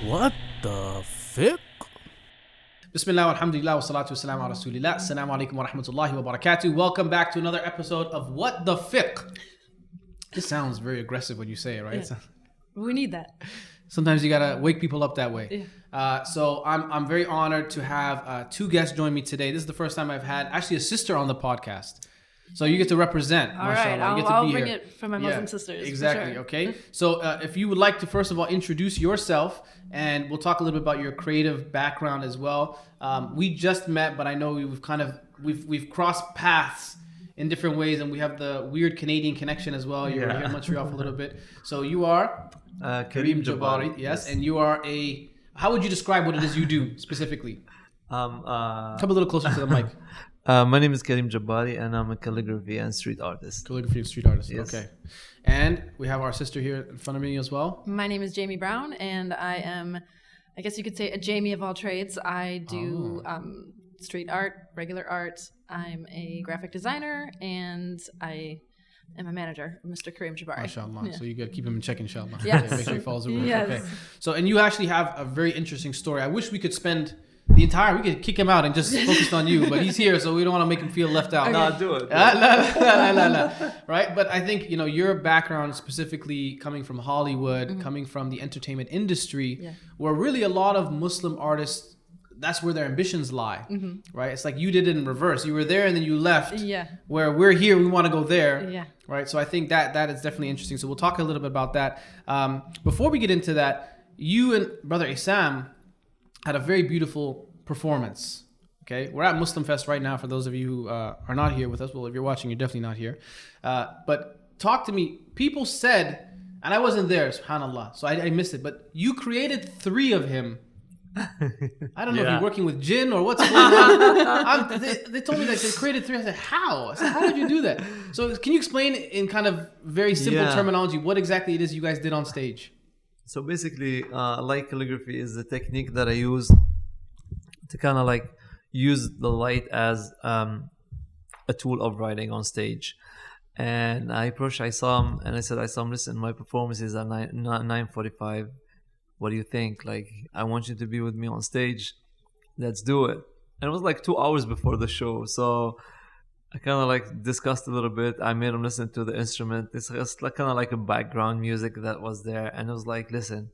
What the fiqh? Bismillah, alhamdulillah, wa salatu wa salam ala rasulillah. Assalamu alaikum wa rahmatullahi wa barakatuh. Welcome back to another episode of What the Fiqh. This sounds very aggressive when you say it, right? Yeah. We need that. Sometimes you gotta wake people up that way. Yeah. So I'm very honored to have two guests join me today. This is the first time I've had actually a sister on the podcast. So you get to represent. All right, mashallah. You get to I'll be bring here. it from my Muslim sisters. Exactly. For sure. Okay. So if you would like to first of all introduce yourself, and we'll talk a little bit about your creative background as well. We just met, but I know we've crossed paths in different ways, and we have the weird Canadian connection as well. You were here in Montreal for a little bit. So you are Karim Jabbari. yes, and you are a. How would you describe what it is you do specifically? Come a little closer to the mic. My name is Karim Jabbari, and I'm a calligraphy and street artist. Calligraphy and street artist. Yes. Okay. And we have our sister here in front of me as well. My name is Jaime Brown, and I am, I guess you could say, a Jamie of all trades. I do street art, regular art. I'm a graphic designer, and I am a manager, Mr. Karim Jabbari. MashaAllah. Yeah. So you got to keep him in check, inshallah. Yes. Okay, make sure he follows the rules. Yes. Okay. So, and you actually have a very interesting story. I wish we could spend we could kick him out and just focus on you, but he's here, so we don't want to make him feel left out. Okay. Nah, do it. La. Right? But I think, your background specifically coming from Hollywood, coming from the entertainment industry, where really a lot of Muslim artists, that's where their ambitions lie, right? It's like you did it in reverse. You were there and then you left. Yeah. Where we're here, we want to go there. Yeah. Right? So I think that is definitely interesting. So we'll talk a little bit about that. Before we get into that, you and Brother Isam had a very beautiful performance. Okay, we're at Muslim Fest right now. For those of you who are not here with us, well, if you're watching, you're definitely not here. But talk to me. People said, and I wasn't there, subhanallah, so I missed it. But you created 3 of him. I don't know if you're working with jinn or what's going on. They told me that they created 3. I said, how? I said, how did you do that? So can you explain in kind of very simple terminology what exactly it is you guys did on stage? So basically, light calligraphy is the technique that I use to kind of like use the light as a tool of writing on stage. And I approached Isam and I said, Isam, listen, my performance is at 9:45. What do you think? Like, I want you to be with me on stage. Let's do it. And it was like 2 hours before the show. So I kind of like discussed a little bit. I made him listen to the instrument. It's just like kind of like a background music that was there. And it was like, listen,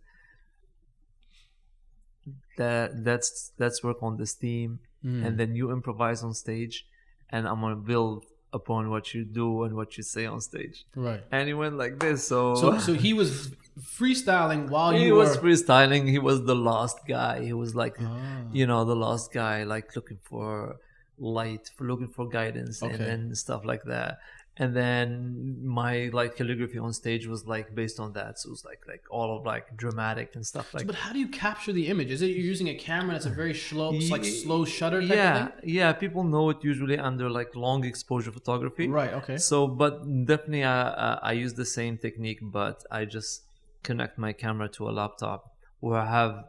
let's work on this theme. And then you improvise on stage. And I'm going to build upon what you do and what you say on stage. Right. And he went like this. So he was freestyling while he you was were... freestyling. He was the lost guy. He was like, the lost guy, like looking for light, looking for guidance, and stuff like that. And then my like calligraphy on stage was like based on that. So it was like all of like dramatic and stuff like. But how do you capture the image? Is it you're using a camera that's a very slow, it's like slow shutter type of thing? Yeah. People know it usually under like long exposure photography. Right. Okay. So, but definitely I use the same technique, but I just connect my camera to a laptop where I have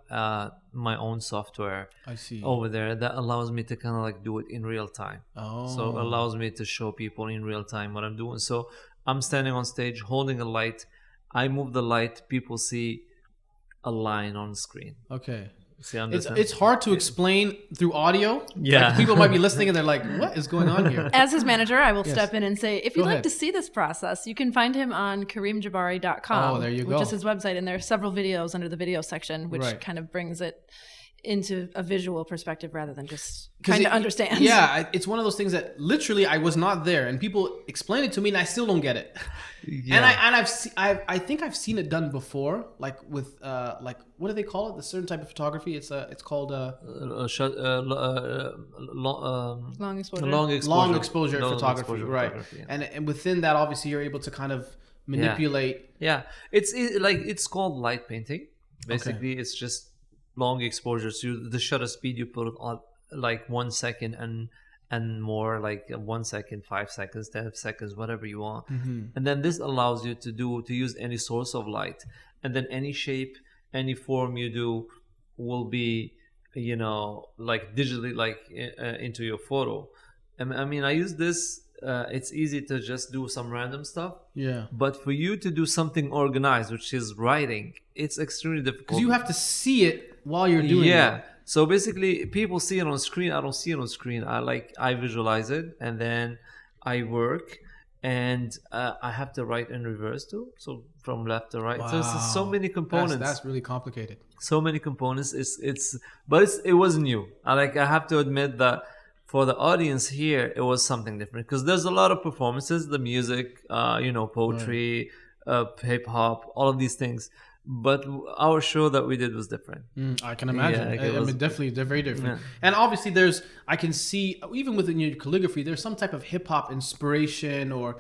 my own software over there that allows me to kind of like do it in real time. So it allows me to show people in real time what I'm doing. So I'm standing on stage holding a light. I move the light. People see a line on the screen. Okay. See, it's hard to explain through audio. Yeah. Like, people might be listening and they're like, what is going on here? As his manager, I will step in and say, if you'd Go like ahead. to see this process, you can find him on karimjabbari.com. Oh, there you go. Which is his website. And there are several videos under the video section, which Right. kind of brings it into a visual perspective rather than just trying to understand. Yeah, it's one of those things that literally I was not there, and people explain it to me, and I still don't get it. Yeah. And I think I've seen it done before, like with like what do they call it? The certain type of photography. It's called Long exposure. long exposure photography, right? Photography, yeah. And within that, obviously, you're able to kind of manipulate. Yeah, it's called light painting. Basically, it's just long exposure. So the shutter speed you put on like 1 second and more, like 1 second, 5 seconds, 10 seconds, whatever you want. And then this allows you to use any source of light, and then any shape, any form you do will be, like digitally like into your photo. I mean, I use this it's easy to just do some random stuff. Yeah. But for you to do something organized, which is writing, it's extremely difficult. Because you have to see it while you're doing it. Yeah. So basically, people see it on screen. I don't see it on screen. I visualize it, and then I work, and I have to write in reverse too. So from left to right. So it's so many components. That's really complicated. So many components. But it was new. I have to admit that for the audience here, it was something different because there's a lot of performances, the music, poetry, hip hop, all of these things. But our show that we did was different. I can imagine. Yeah, I mean, definitely, they're very different. Yeah. And obviously, I can see, even within your calligraphy, there's some type of hip hop inspiration. Or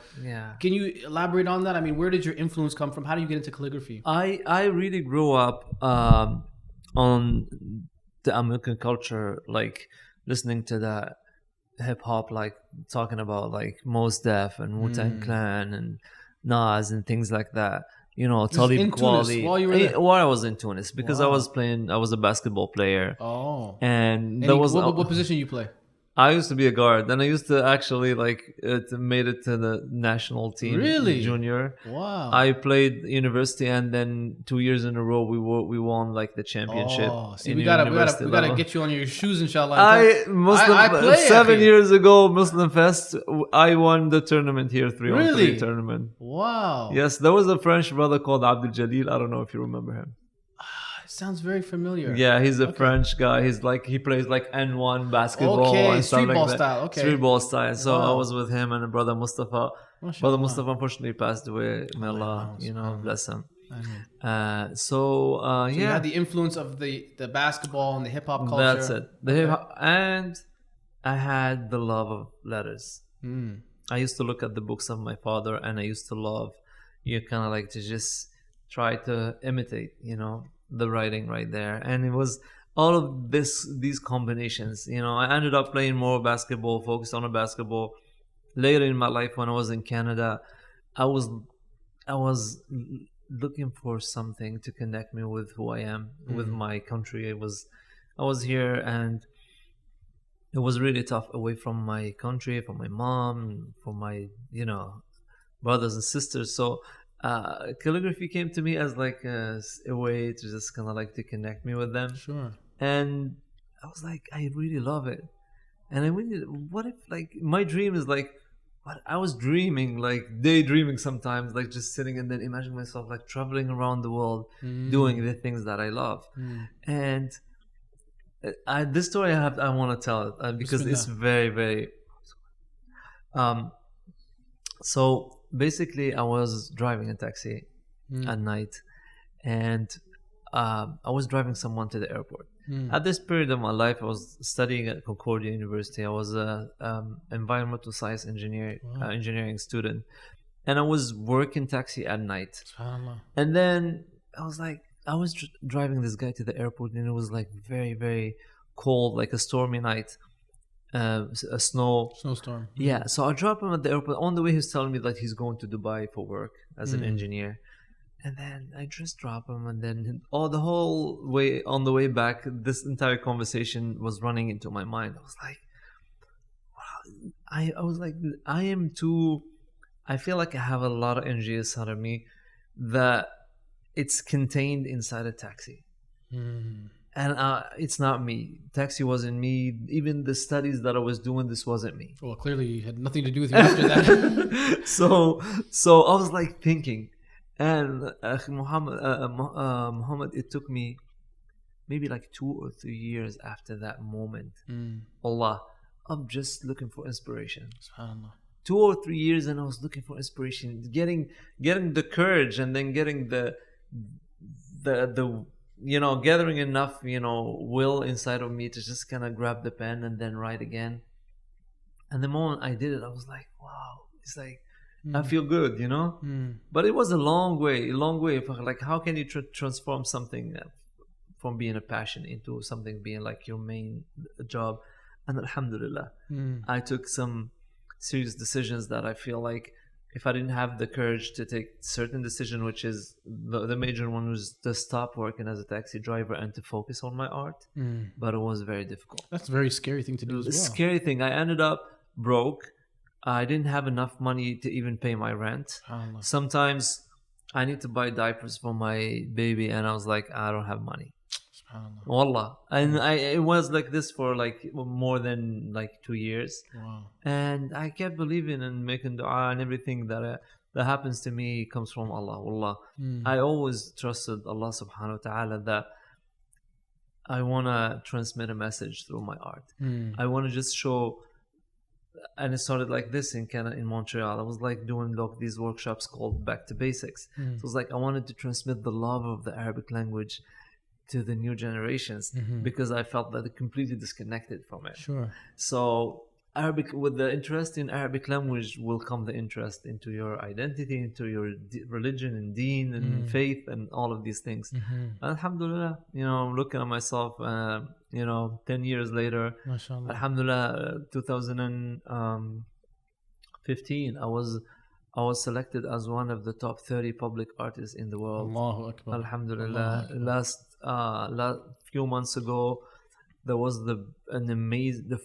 can you elaborate on that? I mean, where did your influence come from? How do you get into calligraphy? I really grew up on the American culture, like listening to that hip hop, like talking about like Mos Def and Wu-Tang Clan and Nas and things like that. Talib Kweli. While I was in Tunis, because I was a basketball player. Oh. And what position you play? I used to be a guard. Then I used to actually made it to the national team. Really? Junior. Wow. I played university, and then 2 years in a row we won like the championship. Oh, see, we gotta get you on your shoes, inshallah. I played 7 years ago, Muslim Fest. I won the tournament here, 3-on-3 tournament. Wow. Yes, there was a French brother called Abdul Jalil. I don't know if you remember him. Sounds very familiar. Yeah, he's a French guy. He plays like N1 basketball and stuff street like ball that. style. Okay, street ball style. So I was with him and brother Mustafa. Brother Mustafa unfortunately passed away. May Allah, bless him. So you had the influence of the basketball and the hip hop culture. That's it. The hip hop, and I had the love of letters. I used to look at the books of my father, and I used to love, kind of like to just try to imitate, the writing right there. And it was all of these combinations. I ended up playing more basketball, focused on basketball. Later in my life, when I was in Canada, I was looking for something to connect me with who I am, with my country. I was here, and it was really tough away from my country, from my mom, from my brothers and sisters. So calligraphy came to me as like a way to just kind of like to connect me with them. Sure. And I was like, I really love it. And I really, what if like my dream is like, what I was dreaming, like daydreaming sometimes, like just sitting and then imagining myself like traveling around the world, doing the things that I love. And this story I want to tell it because it's very, very. So basically, I was driving a taxi at night, and I was driving someone to the airport. At this period of my life, I was studying at Concordia University. I was a environmental science engineering student, and I was working taxi at night. And then I was driving this guy to the airport, and it was like very, very cold, like a stormy night. A snowstorm. Yeah, so I dropped him at the airport. On the way, he's telling me that he's going to Dubai for work as an engineer, and then I just drop him, and then the whole way on the way back, this entire conversation was running into my mind. I was like, wow, I was like, I feel like I have a lot of energy inside of me that it's contained inside a taxi. And it's not me. Taxi wasn't me. Even the studies that I was doing, this wasn't me. Well, clearly you had nothing to do with you after that. So I was like thinking, and Muhammad, it took me maybe like 2 or 3 years after that moment, Allah, of just looking for inspiration. SubhanAllah. 2 or 3 years, and I was looking for inspiration, getting the courage, and then getting the gathering enough, will inside of me to just kind of grab the pen and then write again. And the moment I did it, I was like, wow, it's like, I feel good, But it was a long way. Like, how can you transform something from being a passion into something being like your main job? And alhamdulillah, I took some serious decisions that I feel like if I didn't have the courage to take certain decision, which is the major one was to stop working as a taxi driver and to focus on my art. But it was very difficult. That's a very scary thing to do as well. Scary thing. I ended up broke. I didn't have enough money to even pay my rent. SubhanAllah. Sometimes I need to buy diapers for my baby, and I was like, I don't have money. SubhanAllah. Wallah. And it was like this for like more than like 2 years. Wow. And I kept believing and making dua, and everything that happens to me comes from Allah. Wallah. I always trusted Allah subhanahu wa ta'ala that I want to transmit a message through my art. I want to just show. And it started like this in Canada, in Montreal. I was like doing these workshops called Back to Basics. So it was like I wanted to transmit the love of the Arabic language to the new generations because I felt that it completely disconnected from it. Sure. So Arabic, with the interest in Arabic language will come the interest into your identity, into your religion and deen and faith and all of these things. Alhamdulillah, I'm looking at myself, 10 years later, MashaAllah. Alhamdulillah, 2015, I was selected as one of the top 30 public artists in the world. Allahu Akbar. Alhamdulillah. Last few months ago, there was the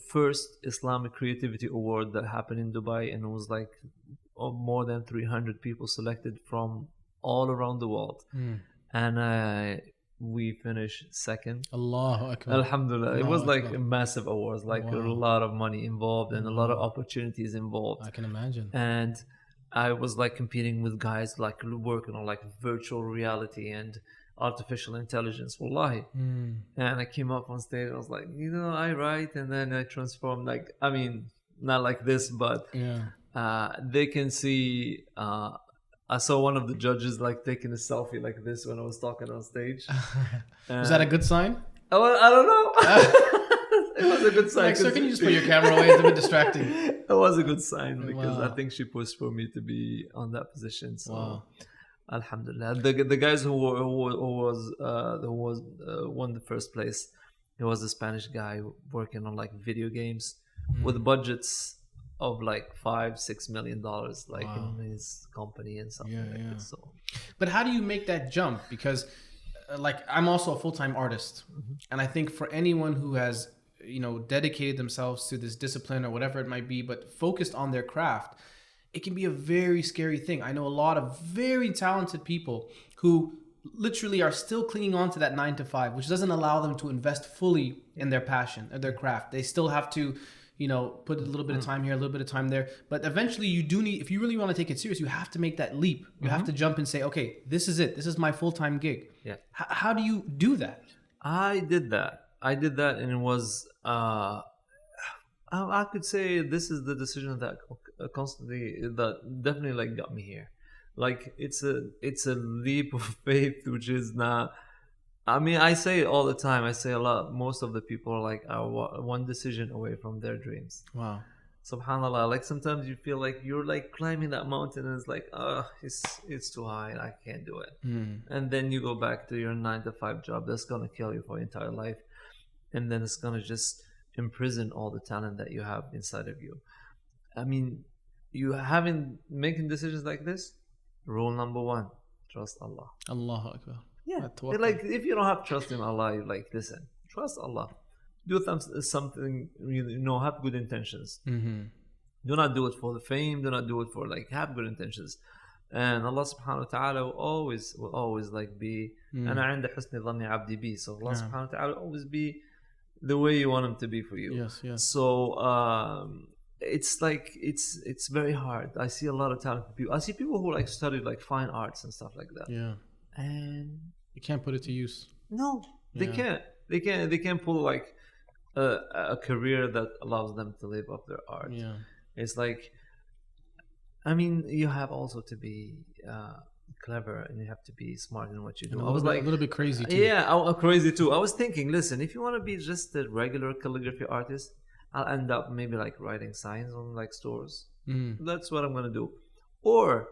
first Islamic Creativity Award that happened in Dubai, and it was like more than 300 people selected from all around the world, and we finished second. Allahu Akbar. Alhamdulillah. It was like Akbar. massive awards, like a lot of money involved and a lot of opportunities involved. I can imagine. And I was like competing with guys like working on like virtual reality and artificial intelligence. Wallahi. And I came up on stage, I was like, I write, and then I transform, like, I mean, not like this, but they can see, I saw one of the judges like taking a selfie like this when I was talking on stage. Was that a good sign? I don't know. It was a good sign. Like, sir, can you just put your camera away? It's a bit distracting. It was a good sign because Wow. I think she pushed for me to be on that position. So, Wow. Alhamdulillah. The guys who won the first place, he was a Spanish guy working on like video games with budgets of like $5-6 million, like in his company and something like that. So, But how do you make that jump? Because like I'm also a full-time artist, and I think for anyone who has dedicated themselves to this discipline or whatever it might be, but focused on their craft, it can be a very scary thing. I know a lot of very talented people who literally are still clinging on to that 9 to 5, which doesn't allow them to invest fully in their passion or their craft. They still have to put a little bit of time here, a little bit of time there. But eventually you do need, if you really want to take it serious, you have to make that leap. You have to jump and say, okay, this is it. This is my full-time gig. yeah. How do you do that? I did that, and it was I could say this is the decision that definitely like got me here. Like it's a leap of faith, which is not. I mean, I say it all the time. I say a lot. Most of the people are one decision away from their dreams. Wow. Subhanallah. Like sometimes you feel like you're like climbing that mountain, and it's like, it's too high, and I can't do it. And then you go back to your 9 to 5 job that's gonna kill you for your entire life, and then it's gonna just imprison all the talent that you have inside of you. I mean, you haven't making decisions like this. Rule number 1: trust Allah. Allahu Akbar. Yeah, like if you don't have trust in Allah, you like listen, trust Allah. Do something, have good intentions. Do not do it for the fame. Do not do it for like have good intentions. And Allah subhanahu wa ta'ala will always like be أنا عند حسن ظن عبدي بي. So Allah subhanahu wa ta'ala will always be the way you want him to be for you. Yes. So it's like it's very hard. I see a lot of talented people. I see people who like studied like fine arts and stuff like that. Yeah. And You can't put it to use. no, they can't. They can't pull like a career that allows them to live off their art. Yeah. It's like, I mean, you have also to be clever, and you have to be smart in what you do. I was like a little bit crazy too. Yeah, I'm crazy too. I was thinking, listen, if you want to be just a regular calligraphy artist, I'll end up maybe like writing signs on like stores. That's what I'm gonna do. Or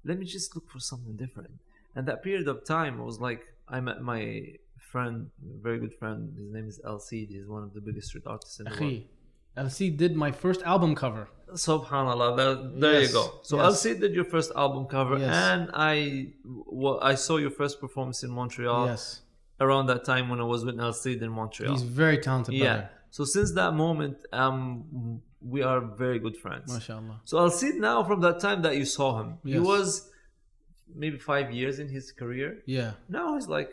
let me just look for something different. And that period of time, it was like I met my friend, very good friend. His name is LC. He's one of the biggest street artists in the world. LC did my first album cover. Subhanallah, there you go. So yes. LC did your first album cover, Yes. and I saw your first performance in Montreal. Yes. Around that time when I was with LC in Montreal. He's very talented. Yeah. Brother. So since that moment, we are very good friends. MashaAllah. So I'll see now from that time that you saw him. He Yes. was maybe 5 years in his career. Yeah. Now he's like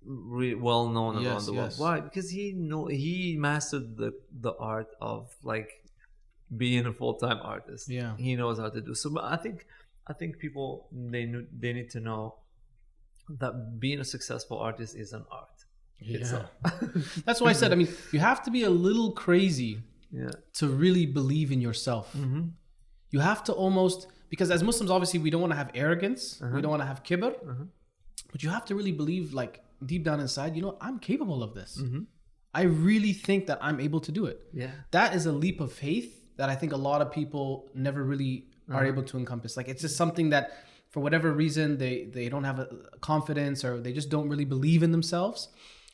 well known around Yes, the world. yes. Why? Because he mastered the art of like being a full-time artist. Yeah. He knows how to do. So but I think people they need to know that being a successful artist is an art. Yeah. That's why I said, I mean, you have to be a little crazy to really believe in yourself. Mm-hmm. You have to almost, because as Muslims, obviously, we don't want to have arrogance. We don't want to have kibr. But you have to really believe, like, deep down inside, you know, I'm capable of this. I really think that I'm able to do it. Yeah. That is a leap of faith that I think a lot of people never really are able to encompass. Like, it's just something that, for whatever reason, they don't have a confidence, or they just don't really believe in themselves.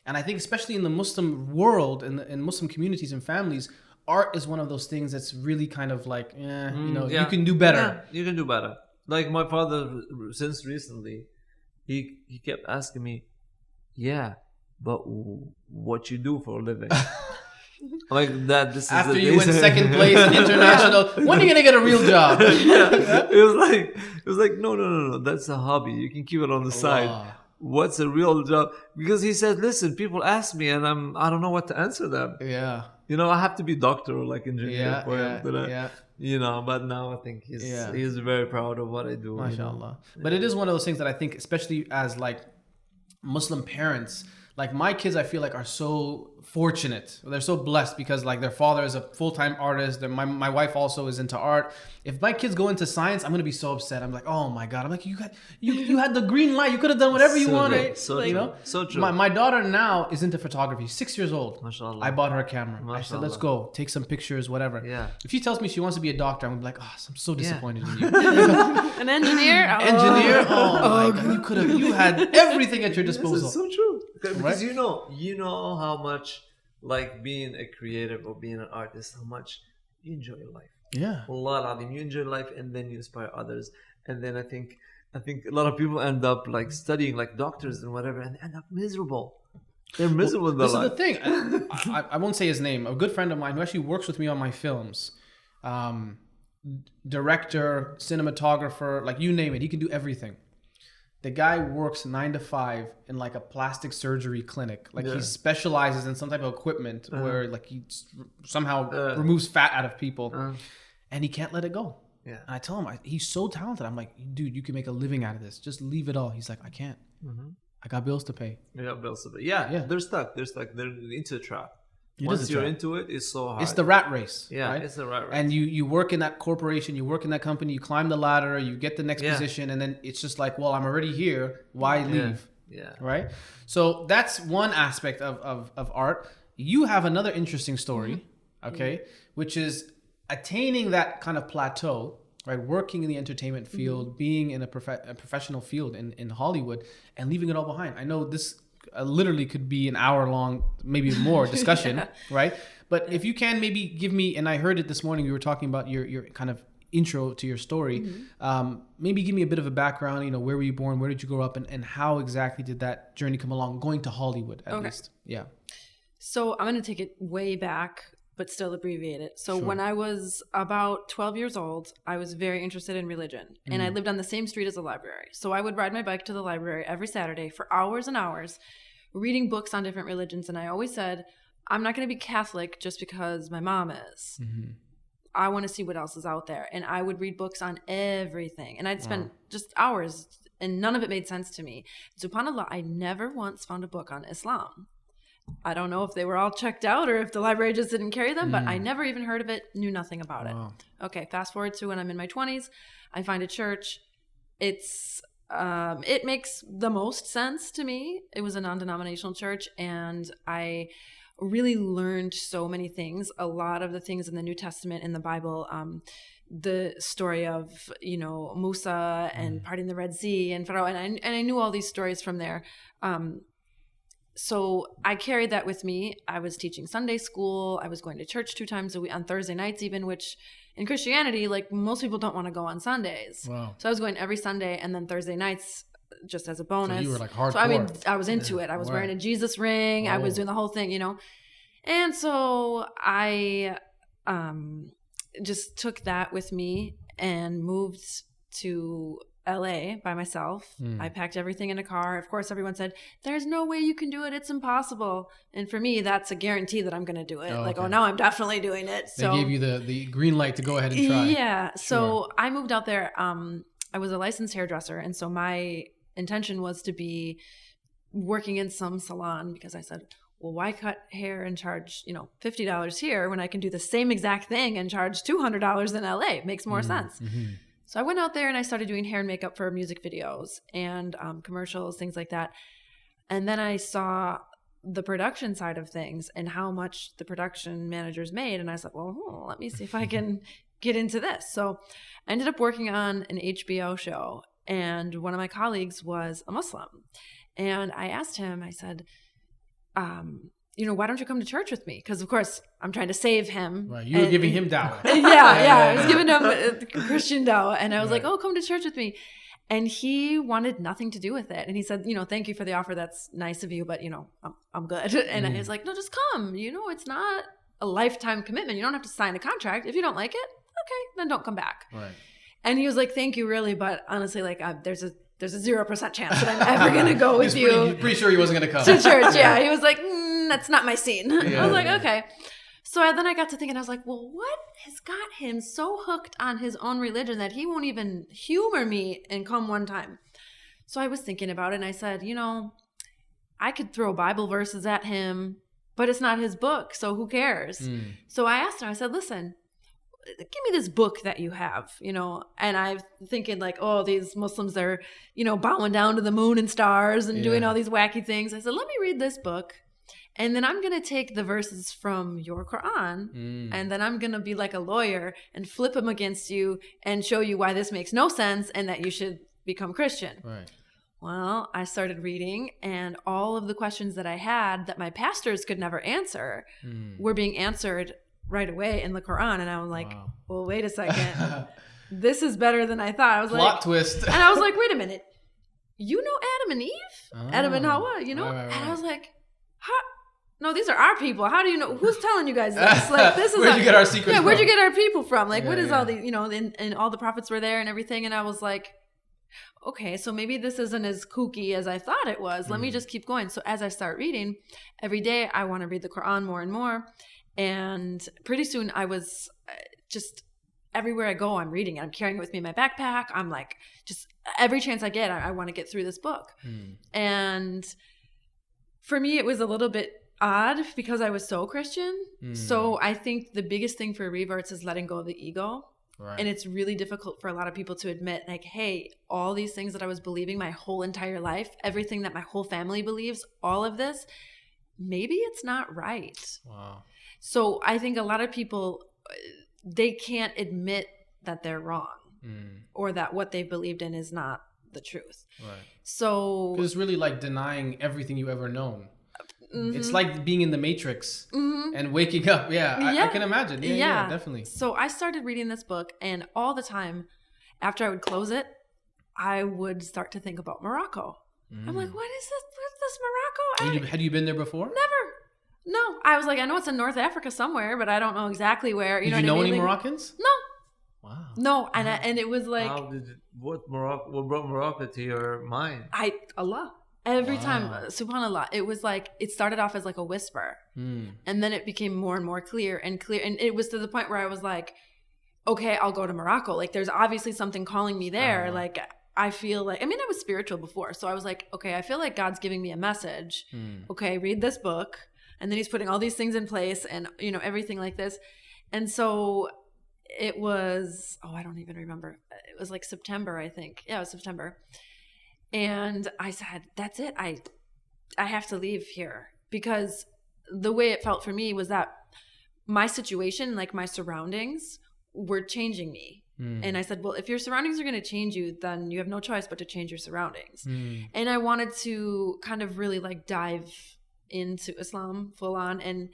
And I think especially in the Muslim world, in Muslim communities and families, art is one of those things that's really kind of like, you can do better. Yeah, you can do better. Like my father, since recently, he kept asking me, yeah, but what you do for a living? Like that. This After is you win second place in international, when are you gonna get a real job? It was like no. That's a hobby. You can keep it on the side. What's a real job? Because he said, listen, people ask me, and I don't know what to answer them. Yeah. You know, I have to be doctor or like engineer for him. Yeah. You know, but now I think he's very proud of what I do. MashaAllah. But it is one of those things that I think, especially as like Muslim parents, like my kids, I feel like are so fortunate. They're so blessed because like their father is a full-time artist. My wife also is into art. If my kids go into science, I'm gonna be so upset. I'm like, oh my God. I'm like, you had the green light. You could have done whatever you wanted. So you know? So true. My daughter now is into photography. She's 6 years old. MashaAllah. I bought her a camera. I said, MashaAllah. let's go. Take some pictures, whatever. Yeah. If she tells me she wants to be a doctor, I'm gonna be like, oh, I'm so disappointed in you. An engineer? Oh. Engineer? Oh my God. You had everything at your disposal. This is so true. Because Right? you know how much like being a creative or being an artist, how much you enjoy your life. Yeah. Allah Azim, you enjoy life and then you inspire others. And then I think a lot of people end up like studying like doctors and whatever and end up miserable. They're miserable in their This is life. the thing. I won't say his name. A good friend of mine who actually works with me on my films, director, cinematographer, like you name it, he can do everything. The guy works 9 to 5 in like a plastic surgery clinic. Like he specializes in some type of equipment where like he somehow removes fat out of people, and he can't let it go. Yeah. And I tell him he's so talented. I'm like, dude, you can make a living out of this. Just leave it all. He's like, I can't. I got bills to pay. Yeah, they're stuck. They're into the trap. Once you're into it, it's so hard. It's the rat race. Yeah, right? it's the rat race. And you work in that corporation, you work in that company, you climb the ladder, you get the next position, and then it's just like, well, I'm already here. Why leave? Yeah. Right? So that's one aspect of art. You have another interesting story, okay, which is attaining that kind of plateau, right? Working in the entertainment field, being in a professional field in Hollywood, and leaving it all behind. I know this literally could be an hour-long, maybe more discussion, right? But if you can maybe give me, and I heard it this morning, you were talking about your kind of intro to your story. Maybe give me a bit of a background, you know, where were you born? Where did you grow up? And how exactly did that journey come along, going to Hollywood at least? Yeah. So I'm going to take it way back, but still abbreviate it. So when I was about 12 years old, I was very interested in religion. And I lived on the same street as the library. So I would ride my bike to the library every Saturday for hours and hours, reading books on different religions. And I always said, I'm not going to be Catholic just because my mom is. I want to see what else is out there. And I would read books on everything. And I'd spend just hours, and none of it made sense to me. SubhanAllah, I never once found a book on Islam. I don't know if they were all checked out or if the library just didn't carry them, but I never even heard of it, knew nothing about it. Okay, fast forward to when I'm in my 20s, I find a church. It makes the most sense to me. It was a non-denominational church, and I really learned so many things. A lot of the things in the New Testament, in the Bible, the story of, you know, Musa and parting the Red Sea and Pharaoh, and I knew all these stories from there. So I carried that with me. I was teaching Sunday school. I was going to church 2 times a week on Thursday nights even, which in Christianity, like most people don't want to go on Sundays. Wow. So I was going every Sunday and then Thursday nights just as a bonus. So you were like hardcore. So I mean, I was into it. I was wearing a Jesus ring. I was doing the whole thing, you know. And so I just took that with me and moved to LA by myself. I packed everything in a car. Of course, everyone said, there's no way you can do it. It's impossible. And for me, that's a guarantee that I'm going to do it. No, I'm definitely doing it. They gave you the green light to go ahead and try. Yeah. So I moved out there. I was a licensed hairdresser. And so my intention was to be working in some salon, because I said, well, why cut hair and charge, $50 here when I can do the same exact thing and charge $200 in LA? It makes more sense. Mm-hmm. So I went out there and I started doing hair and makeup for music videos and commercials, things like that. And then I saw the production side of things and how much the production managers made. And I said, well, let me see if I can get into this. So I ended up working on an HBO show, and one of my colleagues was a Muslim. And I asked him, I said, why don't you come to church with me? Because, of course, I'm trying to save him. Right. You were giving him dawah. Yeah. I was giving him Christian dawah. And I was like, come to church with me. And he wanted nothing to do with it. And he said, thank you for the offer. That's nice of you. But, I'm good. And I was like, no, just come. It's not a lifetime commitment. You don't have to sign a contract. If you don't like it, okay, then don't come back. Right. And he was like, thank you, really. But honestly, there's a 0% chance that I'm ever going to go with you. He's pretty sure he wasn't going to come. To church, yeah. He was like, that's not my scene. Yeah. I was like, okay. So then I got to thinking, I was like, well, what has got him so hooked on his own religion that he won't even humor me and come one time? So I was thinking about it, and I said, I could throw Bible verses at him, but it's not his book, so who cares? So I asked him, I said, listen, give me this book that you have, and I'm thinking like, these Muslims are, bowing down to the moon and stars and doing all these wacky things. I said, let me read this book, and then I'm going to take the verses from your Quran, and then I'm going to be like a lawyer and flip them against you and show you why this makes no sense and that you should become Christian. Right. Well, I started reading, and all of the questions that I had that my pastors could never answer were being answered right away in the Quran. And I was like, well, wait a second. This is better than I thought. I was Plot twist. And I was like, wait a minute. Adam and Eve? Adam and Hawa, Right. And I was like, how? No, these are our people. How do you know? Who's telling you guys this? Like, this is where'd you get our secrets from? Where'd you get our people from? Like, Yeah, what is yeah. all these, and all the prophets were there and everything. And I was like, okay, so maybe this isn't as kooky as I thought it was. Let me just keep going. So as I start reading, every day I want to read the Quran more and more. And pretty soon I was just everywhere I go, I'm reading it. I'm carrying it with me in my backpack. I'm like, just every chance I get, I want to get through this book. And for me, it was a little bit odd because I was so Christian. So I think the biggest thing for reverts is letting go of the ego. Right. And it's really difficult for a lot of people to admit, like, hey, all these things that I was believing my whole entire life, everything that my whole family believes, all of this, maybe it's not right. Wow. So I think a lot of people, they can't admit that they're wrong or that what they've believed in is not the truth. Right. So it's really like denying everything you've ever known. It's like being in the Matrix and waking up. I can imagine. Yeah, definitely. So I started reading this book, and all the time after I would close it, I would start to think about Morocco. I'm like, what is this? What's this Morocco? Had you been there before? Never. No. I was like, I know it's in North Africa somewhere, but I don't know exactly where. Did you know know what I mean? any Like, Moroccans? No. Wow. No, and it was like, what brought Morocco to your mind? Allah. Every time, subhanAllah, it was like, it started off as like a whisper. And then it became more and more clear. And it was to the point where I was like, okay, I'll go to Morocco. Like, there's obviously something calling me there. Like, I feel like, I was spiritual before. So I was like, okay, I feel like God's giving me a message. Okay, read this book. And then he's putting all these things in place and, everything like this. And so it was, I don't even remember. It was like September, I think. Yeah, it was September. And I said, that's it. I have to leave here, because the way it felt for me was that my situation, like my surroundings, were changing me. And I said, well, if your surroundings are going to change you, then you have no choice but to change your surroundings. And I wanted to kind of really like dive into Islam full on, and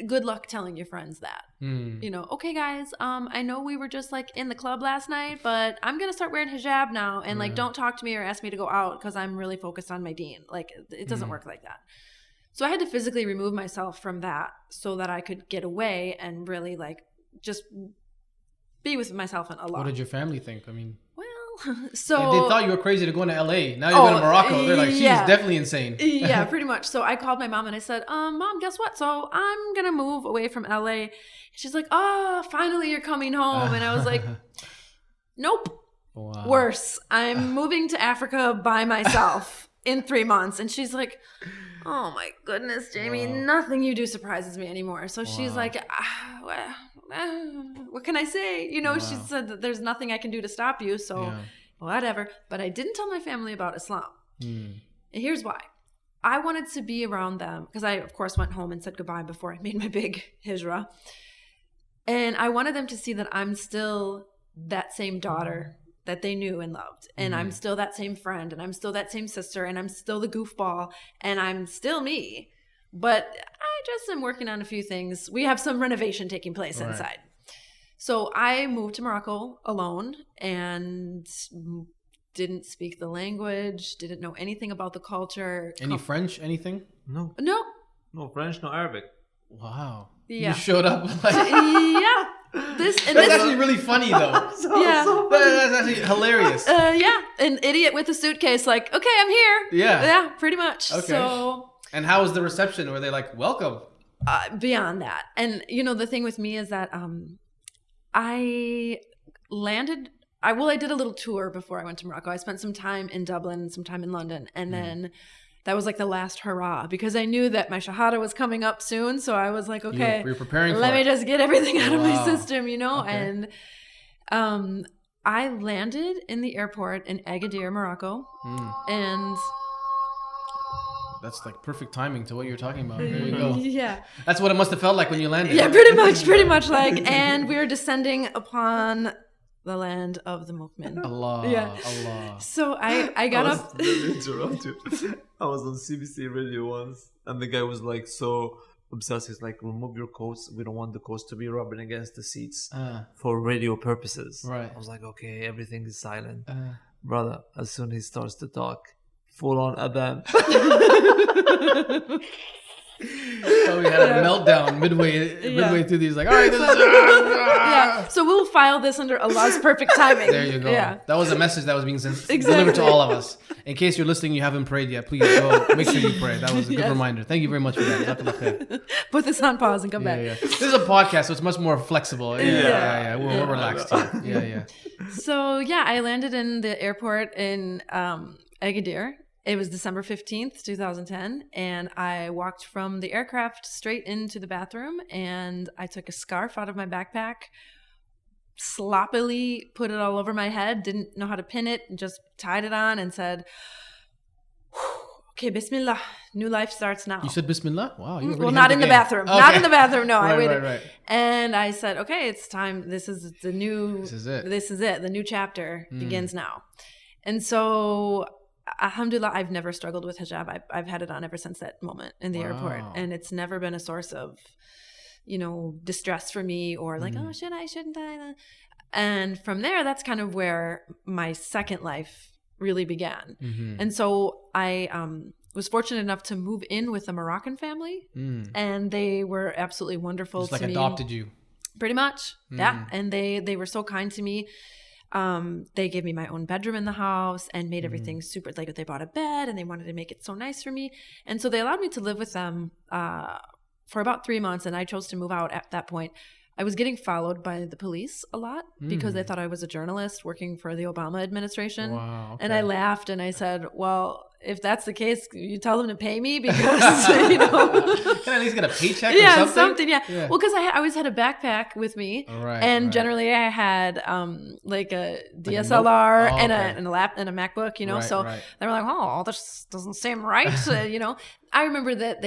good luck telling your friends that. Okay guys, I know we were just like in the club last night, but I'm gonna start wearing hijab now, and like don't talk to me or ask me to go out because I'm really focused on my deen. Like, it doesn't work like that. So I had to physically remove myself from that so that I could get away and really like just be with myself a lot. What did your family think? I mean, well, so they thought you were crazy to go to LA. Now you're going to Morocco. They're like, she's definitely insane. Yeah, pretty much. So I called my mom and I said, Mom, guess what? So I'm going to move away from LA. She's like, oh, finally you're coming home. And I was like, nope. Wow. Worse. I'm moving to Africa by myself in 3 months. And she's like, oh my goodness, Jamie, nothing you do surprises me anymore. So she's like, what can I say? You know, she said that there's nothing I can do to stop you. So whatever. But I didn't tell my family about Islam. And here's why. I wanted to be around them because I, of course, went home and said goodbye before I made my big hijrah. And I wanted them to see that I'm still that same daughter that they knew and loved. And I'm still that same friend. And I'm still that same sister. And I'm still the goofball. And I'm still me. But I just am working on a few things. We have some renovation taking place inside. So I moved to Morocco alone and didn't speak the language, didn't know anything about the culture. Any French, anything? No. No French, no Arabic. Wow. Yeah. You showed up like... yeah. That's actually really funny, though. That's actually hilarious. An idiot with a suitcase like, okay, I'm here. Yeah, pretty much. Okay. So... And how was the reception? Were they like, welcome? Beyond that. And, you know, the thing with me is that I landed... I did a little tour before I went to Morocco. I spent some time in Dublin, some time in London. And then that was like the last hurrah because I knew that my Shahada was coming up soon. So I was like, okay, you're preparing let me just get everything out of my Wow. system, you know? Okay. And I landed in the airport in Agadir, Morocco. And... That's like perfect timing to what you're talking about. There you go. Yeah. That's what it must have felt like when you landed. Yeah, pretty much like, and we were descending upon the land of the Mu'min. Allah. Yeah. Allah. So I got up. Interrupt you. I was on CBC radio once, and the guy was like so obsessed. He's like, remove your coats. We don't want the coats to be rubbing against the seats for radio purposes. Right. I was like, okay, everything is silent. Brother, as soon as he starts to talk, full on adhan. So we had a meltdown midway through these. Like, all right, this is... Yeah. So we'll file this under Allah's perfect timing. There you go. Yeah. That was a message that was being sent, delivered to all of us. In case you're listening, you haven't prayed yet, please go make sure you pray. That was a good reminder. Thank you very much for that. Jazakallah khair. Put this on pause and come back. Yeah. This is a podcast, so it's much more flexible. Yeah. We're relaxed here. Yeah. So yeah, I landed in the airport in Agadir. It was December 15th, 2010, and I walked from the aircraft straight into the bathroom, and I took a scarf out of my backpack, sloppily put it all over my head, didn't know how to pin it, and just tied it on and said, okay, Bismillah, new life starts now. You said Bismillah? Wow. Well, not in the bathroom. Okay. Not in the bathroom, no. Right, I waited. Right. And I said, okay, it's time. This is it. The new chapter begins now. And so... Alhamdulillah, I've never struggled with hijab. I've had it on ever since that moment in the airport. And it's never been a source of, you know, distress for me or like, oh, shouldn't I? And from there, that's kind of where my second life really began. And so I was fortunate enough to move in with a Moroccan family. And they were absolutely wonderful to me. Just like adopted you. Pretty much, yeah. And they were so kind to me. They gave me my own bedroom in the house and made everything super, like they bought a bed and they wanted to make it so nice for me. And so they allowed me to live with them for about 3 months, and I chose to move out at that point. I was getting followed by the police a lot because they thought I was a journalist working for the Obama administration. Wow, okay. And I laughed and I said, well, if that's the case, you tell them to pay me because, you know. Can I at least get a paycheck or something? Yeah. Well, because I always had a backpack with me. And generally I had like a DSLR and a MacBook, you know. They were like, oh, this doesn't seem right, you know. I remember that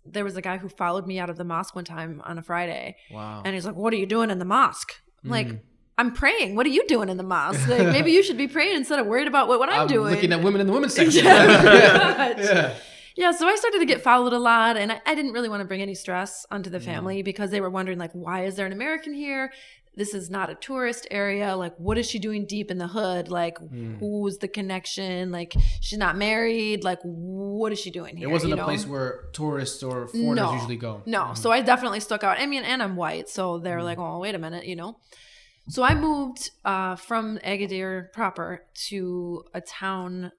there was a guy who followed me out of the mosque one time on a Friday. Wow. And he's like, what are you doing in the mosque? I'm like, I'm praying. What are you doing in the mosque? Like, maybe you should be praying instead of worried about what I'm doing. Looking at women in the women's section. Yeah, so I started to get followed a lot, and I didn't really want to bring any stress onto the family because they were wondering, like, why is there an American here? This is not a tourist area. Like, what is she doing deep in the hood? Like, who's the connection? Like, she's not married. Like, what is she doing here? It wasn't a place where tourists or foreigners usually go. No, so I definitely stuck out. I mean, and I'm white, so they're like, oh, wait a minute, you know. So I moved from Agadir proper to a town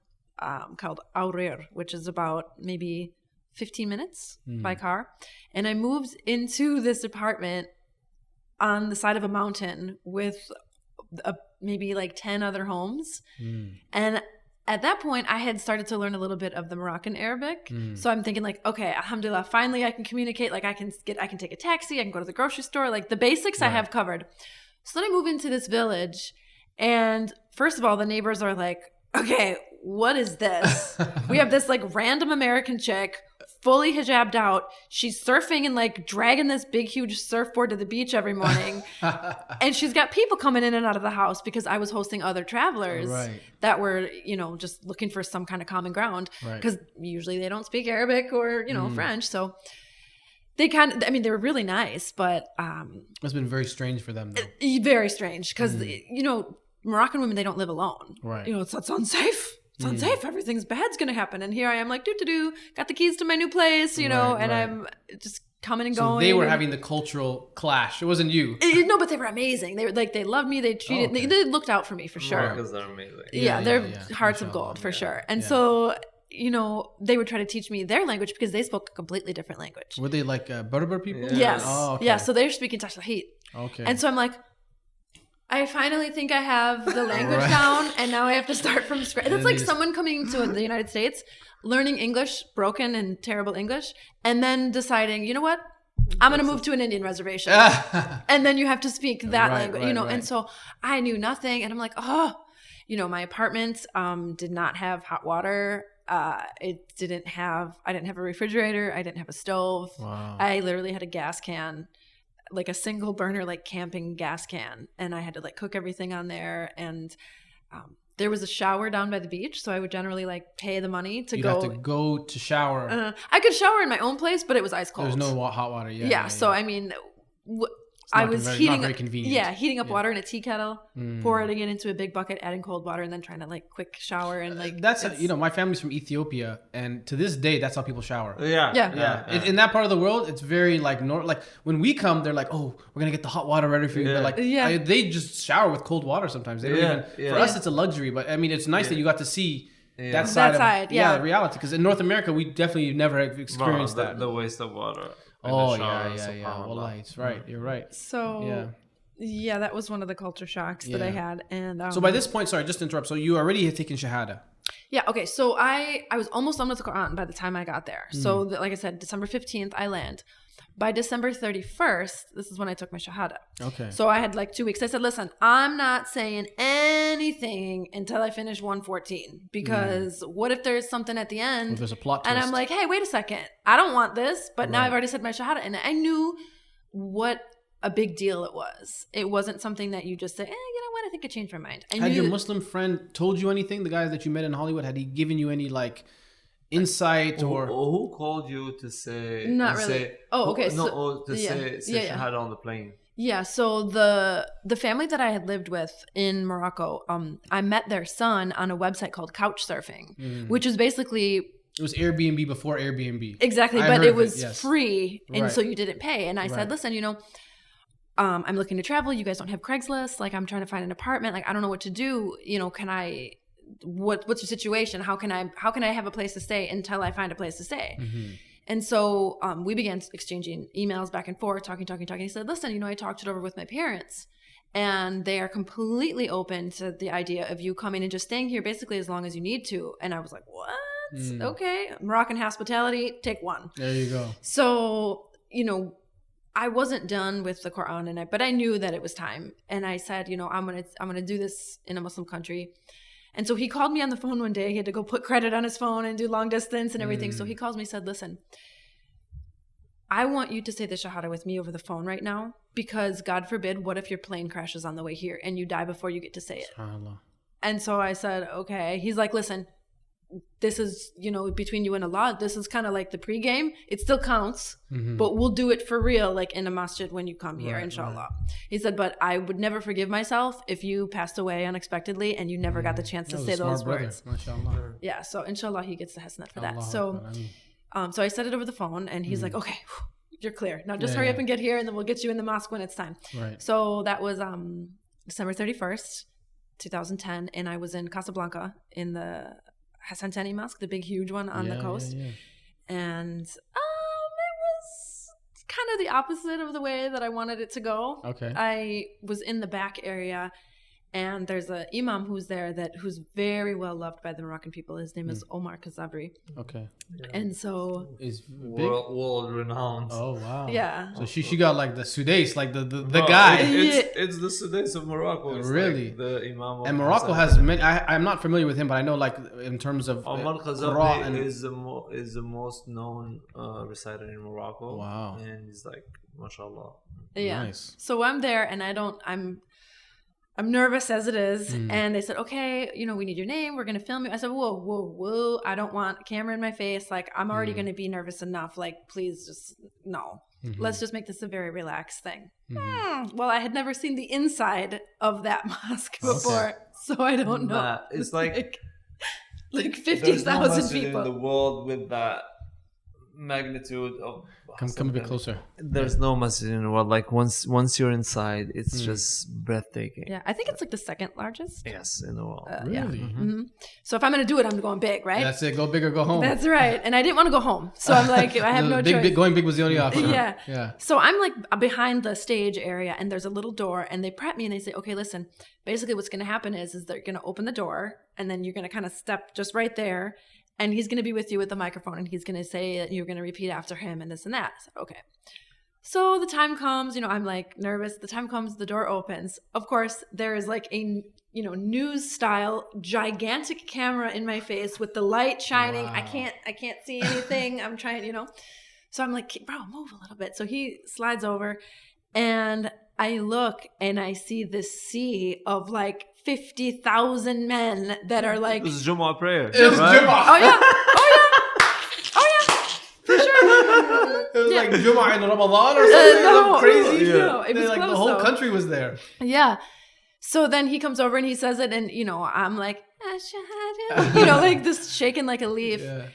called Aurir, which is about maybe 15 minutes by car. And I moved into this apartment on the side of a mountain with maybe like 10 other homes. And at that point, I had started to learn a little bit of the Moroccan Arabic. So I'm thinking like, okay, alhamdulillah, finally I can communicate. Like I can take a taxi, I can go to the grocery store. Like the basics I have covered. So then I move into this village, and first of all, the neighbors are like, okay, what is this? We have this like random American chick, fully hijabbed out. She's surfing and like dragging this big, huge surfboard to the beach every morning. And she's got people coming in and out of the house because I was hosting other travelers that were, just looking for some kind of common ground. Because usually they don't speak Arabic or, French. So they they were really nice, but it's been very strange for them, though. Very strange because Moroccan women, they don't live alone. It's unsafe. It's unsafe. Everything's bad's gonna happen, and here I am, like got the keys to my new place, and I'm just coming and going. So they were having the cultural clash. It wasn't you. No, but they were amazing. They were like, they loved me. They treated, they looked out for me for sure. Because they're amazing. Yeah, they're hearts of gold for sure. And so. They would try to teach me their language because they spoke a completely different language. Were they like Berber people? Yes. Oh, okay. Yeah. So they're speaking Tashlahit. Okay. And so I'm like, I finally think I have the language down, and now I have to start from scratch. It's like someone coming to the United States, learning English, broken and terrible English, and then deciding, you know what? I'm going to move to an Indian reservation. And then you have to speak that language, And so I knew nothing, and I'm like, my apartment did not have hot water. I didn't have a refrigerator. I didn't have a stove. Wow. I literally had a gas can, like a single burner, like camping gas can. And I had to like cook everything on there. And there was a shower down by the beach. So I would generally like pay the money to You'd go. have to go to shower. I could shower in my own place, but it was ice cold. There's no hot water. Yeah. So, I mean, I was heating up water in a tea kettle, pouring it into a big bucket, adding cold water, and then trying to like quick shower and like. That's my family's from Ethiopia, and to this day, that's how people shower. Yeah. In that part of the world, it's very like like when we come, they're like, oh, we're gonna get the hot water ready for you. But like, they just shower with cold water sometimes. They don't even. For us, it's a luxury, but I mean, it's nice that you got to see. That side of the reality, because in North America we definitely never experienced that. The waste of water. Oh yeah. Well, it's right. You're right. So yeah, that was one of the culture shocks that I had. And so by this point, sorry, just to interrupt. So you already had taken Shahada. Yeah. Okay. So I was almost done with the Quran by the time I got there. So like I said, December 15th I land. By December 31st, this is when I took my Shahada. Okay. So I had like 2 weeks. I said, listen, I'm not saying anything until I finish 114. Because what if there's something at the end? If there's a plot twist. And I'm like, hey, wait a second. I don't want this. But now I've already said my Shahada. And I knew what a big deal it was. It wasn't something that you just say, you know what? I think I changed my mind. Had your Muslim friend told you anything? The guy that you met in Hollywood, had he given you any like insight or who called you to say? Not really. Say Shahada on the plane. Yeah, so the family that I had lived with in Morocco, I met their son on a website called Couchsurfing, which is basically it was Airbnb before Airbnb. Exactly, but it was free, and so you didn't pay. And I said, listen, I'm looking to travel. You guys don't have Craigslist. Like, I'm trying to find an apartment. Like, I don't know what to do. Can I? What's your situation? How can I have a place to stay until I find a place to stay? And so we began exchanging emails back and forth, talking. He said, listen, I talked it over with my parents, and they are completely open to the idea of you coming and just staying here basically as long as you need to. And I was like, what? Okay. Moroccan hospitality, take one. There you go. So, I wasn't done with the Quran, but I knew that it was time. And I said, I'm gonna do this in a Muslim country. And so he called me on the phone one day. He had to go put credit on his phone and do long distance and everything. So he calls me and said, listen, I want you to say the Shahada with me over the phone right now, because God forbid, what if your plane crashes on the way here and you die before you get to say it? And so I said, okay. He's like, listen, this is, between you and Allah, this is kind of like the pregame. It still counts, but we'll do it for real, like in a masjid when you come here, inshallah. He said, but I would never forgive myself if you passed away unexpectedly and you never got the chance to say those words. Yeah, so inshallah, he gets the hasanat for that. So I said it over the phone, and he's like, okay, you're clear. Now just hurry up and get here, and then we'll get you in the mosque when it's time. So that was December 31st, 2010, and I was in Casablanca in the Hassan Tani Mosque, the big, huge one on the coast. And it was kind of the opposite of the way that I wanted it to go. Okay. I was in the back area, and there's a imam who's there who's very well loved by the Moroccan people. His name is Omar Kazabri. Okay. And so Is big? World renowned. Oh wow. yeah. So she got like the Sudais, like the guy. It's the Sudais of Morocco. It's Really? like the Imam of And Morocco has many. I'm not familiar with him, but I know like in terms of Omar Qur'an Khazabri is the most known reciter in Morocco. Wow. And he's like, mashallah. Yeah. Nice. So I'm there, and I'm nervous as it is. And they said, okay, we need your name. We're going to film you. I said, whoa. I don't want a camera in my face. Like, I'm already going to be nervous enough. Like, please just, no. Let's just make this a very relaxed thing. Well, I had never seen the inside of that mosque before. So I don't know. Nah, it's like 50,000 no people. in the world with that magnitude of Come a bit closer. There's no masjid in the world. Like once you're inside, it's just breathtaking. Yeah, I think it's like the second largest. Yes, in the world. Really? Yeah. So if I'm going to do it, I'm going big, right? That's it. Go big or go home. That's right. And I didn't want to go home. So I'm like, I have no choice. Going big was the only option. Yeah. So I'm like behind the stage area, and there's a little door, and they prep me and they say, okay, listen, basically what's going to happen is they're going to open the door, and then you're going to kind of step just right there, and he's going to be with you with the microphone, and he's going to say that you're going to repeat after him and this and that. I said, okay. So the time comes, I'm like nervous. The time comes, the door opens. Of course, there is like a, news style gigantic camera in my face with the light shining. Wow. I can't see anything. I'm trying, So I'm like, bro, move a little bit. So he slides over, and I look and I see this sea of like 50,000 men that are like. This is Jumu'ah prayer. It was Jumu'ah. Oh yeah. For sure. It was like Jumu'ah in Ramadan or something. No, Crazy. no, it was like close, the whole though. country was there. Yeah. So then he comes over and he says it, and I'm like, Shahada, like this shaking like a leaf. Yeah.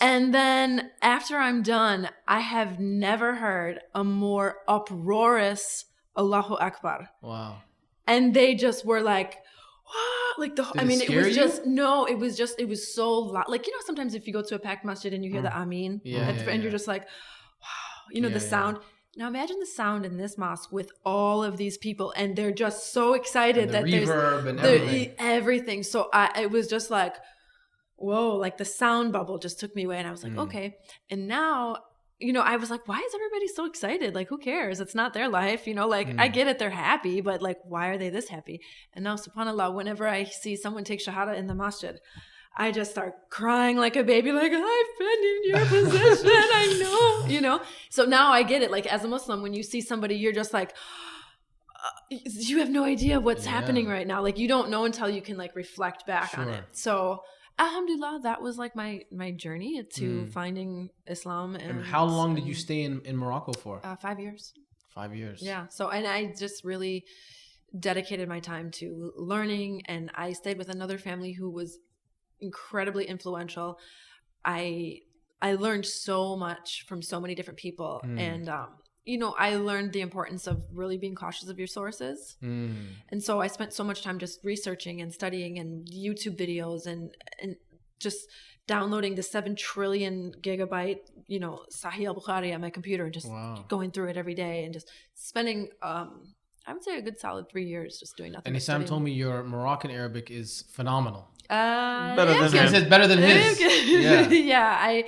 And then after I'm done, I have never heard a more uproarious Allahu Akbar. Wow. And they just were like, "What?" Like the. Did it it was scare just no. It was so loud. Like sometimes if you go to a packed masjid and you hear the Ameen, and you're just like, wow, the sound. Now imagine the sound in this mosque with all of these people, and they're just so excited And that the there's reverb and everything. everything. So it was just like, whoa, like the sound bubble just took me away, and I was like, okay. And now, I was like, why is everybody so excited? Like, who cares? It's not their life, I get it, they're happy, but like, why are they this happy? And now, subhanAllah, whenever I see someone take Shahada in the masjid, I just start crying like a baby, like, I've been in your position, I know, So now I get it. Like, as a Muslim, when you see somebody, you're just like, you have no idea what's happening right now. Like, you don't know until you can like reflect back on it. So alhamdulillah, that was like my journey to finding Islam. And how long did you stay in Morocco for? 5 years. 5 years. Yeah. So, and I just really dedicated my time to learning, and I stayed with another family who was incredibly influential. I learned so much from so many different people, and I learned the importance of really being cautious of your sources. And so I spent so much time just researching and studying and YouTube videos and just downloading the 7 trillion gigabyte, Sahih al-Bukhari on my computer and just going through it every day and just spending, I would say a good solid 3 years just doing nothing. And Issam told me your Moroccan Arabic is phenomenal. Better than He says better than his. Yeah.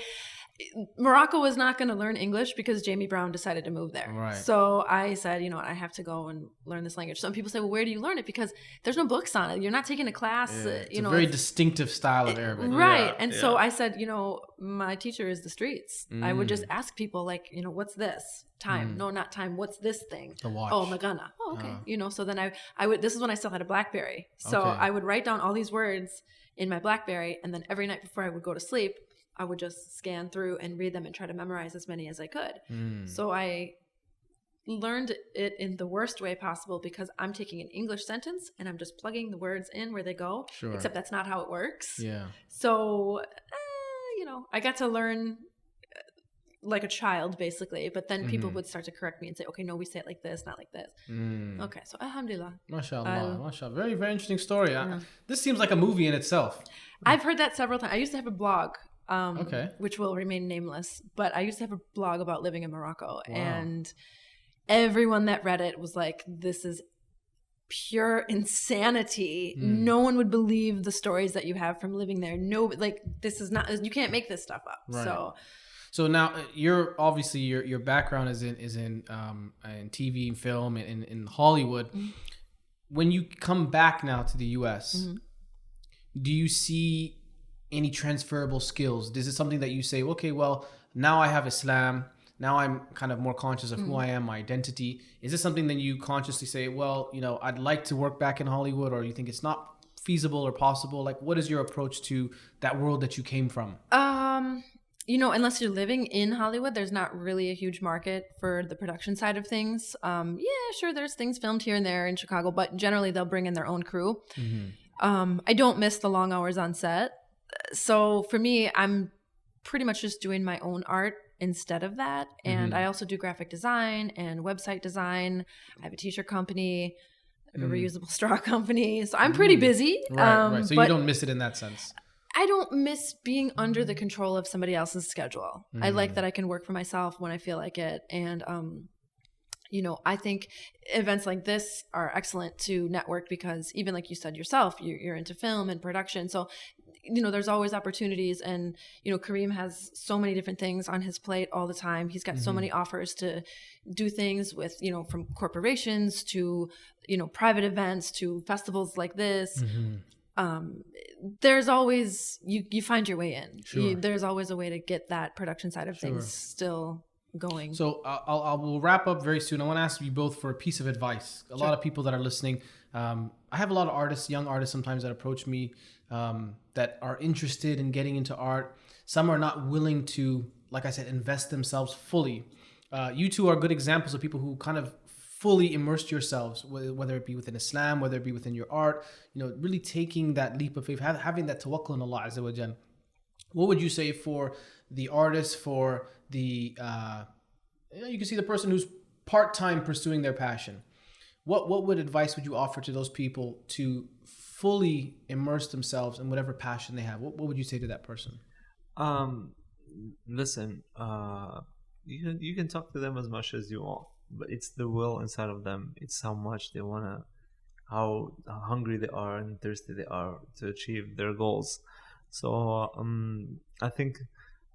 Morocco was not going to learn English because Jaime Brown decided to move there. Right. So I said, I have to go and learn this language. Some people say, well, where do you learn it? Because there's no books on it. You're not taking a class. It's a very distinctive style of Arabic. Right. Yeah, and so I said, my teacher is the streets. I would just ask people like, what's this? Time. No, not time. What's this thing? The watch. Oh, Magana. Oh, okay. So then I would, this is when I still had a BlackBerry. So I would write down all these words in my BlackBerry. And then every night before I would go to sleep, I would just scan through and read them and try to memorize as many as I could. So I learned it in the worst way possible because I'm taking an English sentence and I'm just plugging the words in where they go. Sure. Except that's not how it works. Yeah. So, I got to learn like a child basically, but then people would start to correct me and say, okay, no, we say it like this, not like this. Okay, so alhamdulillah. MashaAllah, mashallah. Very, very interesting story. This seems like a movie in itself. I've heard that several times. I used to have a blog, which will remain nameless, but I used to have a blog about living in Morocco, and everyone that read it was like, this is pure insanity. No one would believe the stories that you have from living there. No, like, this is not, you can't make this stuff up. Right. So now you're obviously your background is in TV and film and in Hollywood. When you come back now to the US, do you see any transferable skills? Is it something that you say, okay, well, now I have Islam, now I'm kind of more conscious of who I am, my identity. Is this something that you consciously say, well, you know, I'd like to work back in Hollywood, or you think it's not feasible or possible? Like, what is your approach to that world that you came from? You know, unless you're living in Hollywood, there's not really a huge market for the production side of things. Yeah, sure, there's things filmed here and there in Chicago, but generally they'll bring in their own crew. I don't miss the long hours on set. So for me, I'm pretty much just doing my own art instead of that. And I also do graphic design and website design. I have a t-shirt company, I have a reusable straw company. So I'm pretty busy. Right. So you don't miss it in that sense. I don't miss being under the control of somebody else's schedule. I like that I can work for myself when I feel like it. And, you know, I think events like this are excellent to network because even like you said yourself, you're into film and production. So, you know, there's always opportunities. And, you know, Karim has so many different things on his plate all the time. He's got so many offers to do things with, you know, from corporations to, you know, private events to festivals like this. There's always you find your way in. Sure. There's always a way to get that production side of things still going. So we'll wrap up very soon. I want to ask you both for a piece of advice. A lot of people that are listening, I have a lot of artists, young artists sometimes that approach me that are interested in getting into art. Some are not willing to, like I said, invest themselves fully. You two are good examples of people who kind of fully immersed yourselves, whether it be within Islam, whether it be within your art, you know, really taking that leap of faith, having that tawakkul on Allah Azza wa Jal. What would you say for the artist, for the, you can see the person who's part-time pursuing their passion? What advice would you offer to those people to fully immerse themselves in whatever passion they have? What would you say to that person? Listen, you can talk to them as much as you want, but it's the will inside of them. It's how much they wanna, how hungry they are and thirsty they are to achieve their goals. So I think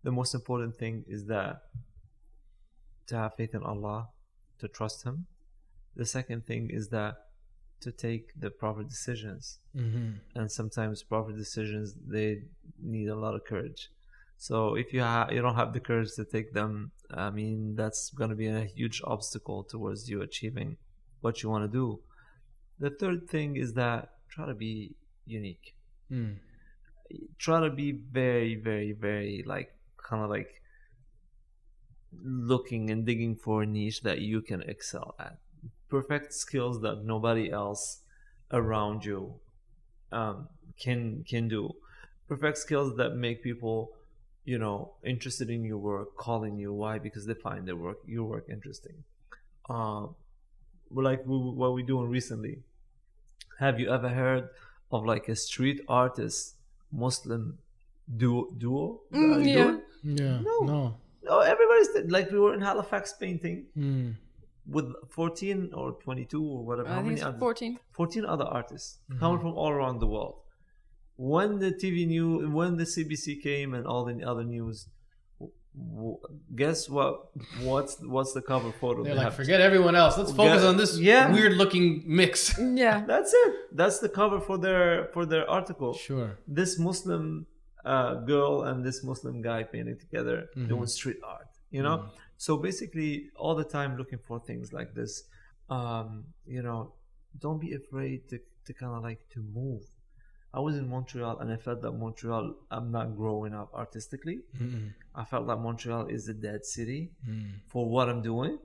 the most important thing is that to have faith in Allah, to trust Him. The second thing is that to take the proper decisions, and sometimes proper decisions, they need a lot of courage. So if you don't have the courage to take them, I mean, that's going to be a huge obstacle towards you achieving what you want to do. The third thing is that try to be unique. Try to be very, very, very kind of looking and digging for a niche that you can excel at. Perfect skills that nobody else around you can do. Perfect skills that make people, you know, interested in your work, calling you. Why? Because they find your work interesting. Like what we're doing recently. Have you ever heard of like a street artist Muslim duo? Yeah. No. Everybody's like, we were in Halifax painting with 14 or 22 or whatever. I think it's 14. 14 other artists coming from all around the world. When the CBC came and all the other news, guess what? What's the cover photo? They're like, forget everyone else. Let's focus on this weird looking mix. Yeah, that's it. That's the cover for their article. Sure. This Muslim girl and this Muslim guy painting together, doing street art. You know. So basically, all the time looking for things like this. You know, don't be afraid to kind of like to move. I was in Montreal and I felt that Montreal, I'm not growing up artistically. I felt like Montreal is a dead city for what I'm doing.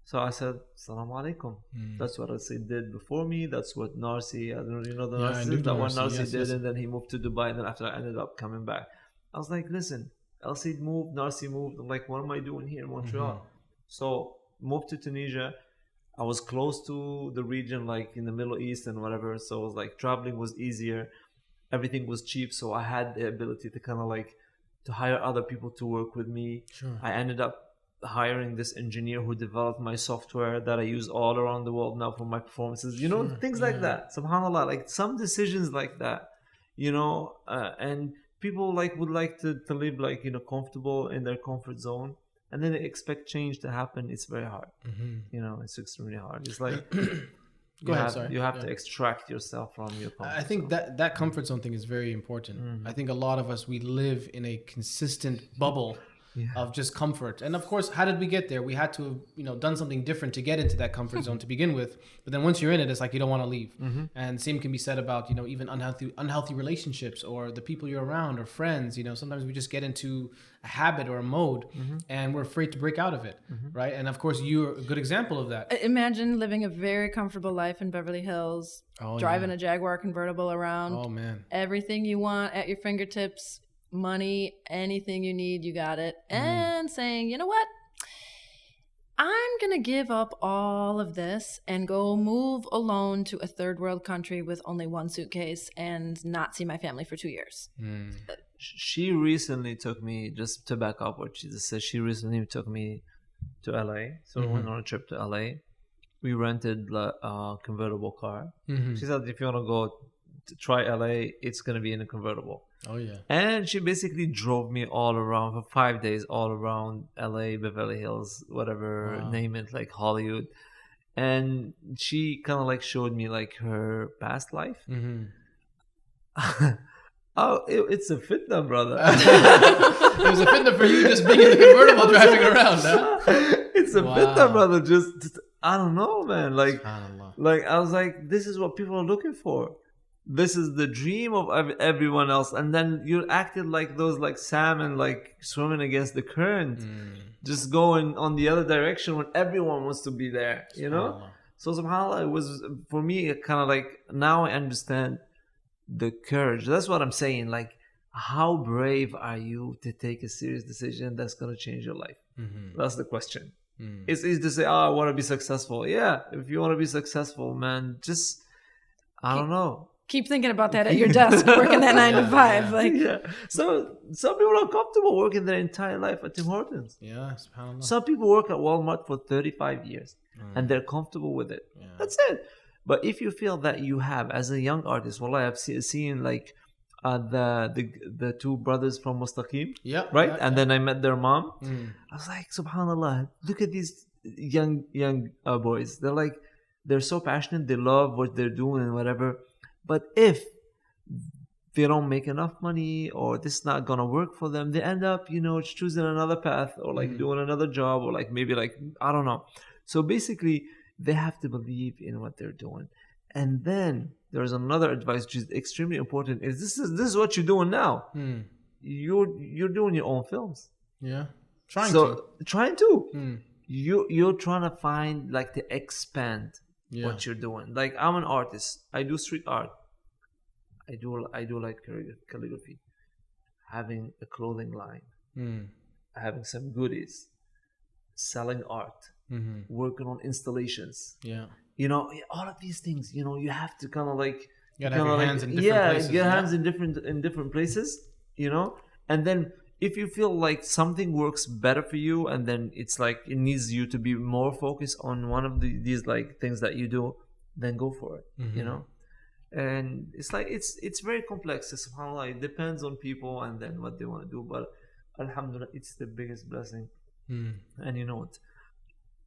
So I said, Assalamu alaikum. That's what I did before me. That's what Narsi, I don't know, you know, the Narsi, that one Narsi did. And then he moved to Dubai. And then after I ended up coming back, I was like, listen, Elsie moved, Narcy moved. I'm like, what am I doing here in Montreal? So moved to Tunisia. I was close to the region, like in the Middle East and whatever. So it was like traveling was easier. Everything was cheap. So I had the ability to kind of like to hire other people to work with me. Sure. I ended up hiring this engineer who developed my software that I use all around the world now for my performances. You know, things like that. SubhanAllah, like some decisions like that, you know, and people like would like to live like, you know, comfortable in their comfort zone. And then they expect change to happen. It's very hard. You know, it's extremely hard. It's like you have to extract yourself from your comfort I think zone. that comfort zone thing is very important. I think a lot of us, we live in a consistent bubble of just comfort. And of course, how did we get there? We had to have, you know, done something different to get into that comfort zone to begin with. But then once you're in it, it's like you don't want to leave. And same can be said about, you know, even unhealthy relationships or the people you're around or friends. You know, sometimes we just get into a habit or a mode and we're afraid to break out of it, right? And of course, you're a good example of that. Imagine living a very comfortable life in Beverly Hills, driving a Jaguar convertible around. Oh, man. Everything you want at your fingertips, money, anything you need, you got it. And saying, you know what? I'm going to give up all of this and go move alone to a third world country with only one suitcase and not see my family for 2 years. She recently took me, just to back up what she just said, she recently took me to LA. So we went on a trip to LA. We rented a convertible car. She said, if you want to go to try LA, it's going to be in a convertible. Oh, yeah. And she basically drove me all around for 5 days, all around LA, Beverly Hills, whatever, name it, like Hollywood. And she kind of like showed me like her past life. It's a fitna, brother. It was a fitna for you just being in the convertible driving around, huh? It's a fitna, brother. Just, I don't know, man. Like I was like, this is what people are looking for. This is the dream of everyone else. And then you acted like those like salmon, like swimming against the current, just going on the other direction when everyone wants to be there, you know? So subhanAllah, it was, for me, kind of like, now I understand the courage. That's what I'm saying. Like, how brave are you to take a serious decision that's going to change your life? That's the question. It's easy to say, oh, I want to be successful. Yeah, if you want to be successful, man, just, I don't know. Keep thinking about that at your desk, working that 9 to 5. Like, So some people are comfortable working their entire life at Tim Hortons. Yeah, subhanAllah. Some people work at Walmart for 35 years and they're comfortable with it. That's it. But if you feel that you have, as a young artist, wallah, I've seen like the two brothers from Mustaqim, right? And then I met their mom. I was like, subhanAllah, look at these young boys. They're so passionate. They love what they're doing and whatever. But if they don't make enough money or this is not gonna work for them, they end up, you know, choosing another path or like doing another job or like maybe like, I don't know. So basically, they have to believe in what they're doing. And then there's another advice which is extremely important: is this is what you're doing now. You're doing your own films. Yeah, trying to. You're trying to find like to expand what you're doing. Like, I'm an artist. I do street art. I do like calligraphy. Having a clothing line. Having some goodies. Selling art. Working on installations. Yeah. You know, all of these things, you know, you have to kind of like... You gotta have your hands in different places. Get hands in different places, you know? And then if you feel like something works better for you and then it's like it needs you to be more focused on one of these like things that you do, then go for it, you know? And it's like, it's very complex. SubhanAllah, it depends on people and then what they want to do. But alhamdulillah, it's the biggest blessing. And you know what?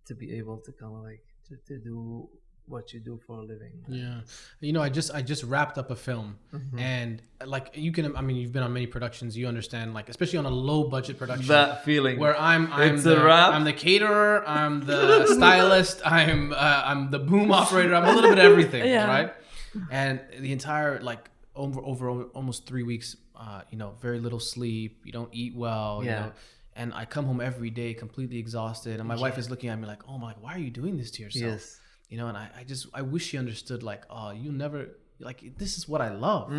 To be able to kind of like, to do what you do for a living. Yeah. You know, I just wrapped up a film and like you've been on many productions, you understand, like especially on a low budget production, that feeling where I'm the caterer, I'm the stylist, I'm the boom operator, I'm a little bit of everything, right? And the entire like over almost 3 weeks, you know, very little sleep, you don't eat well, you know. And I come home every day completely exhausted, and my wife is looking at me like, "Oh my, why are you doing this to yourself?" You know, and I wish she understood, like, oh, you never like, this is what I love.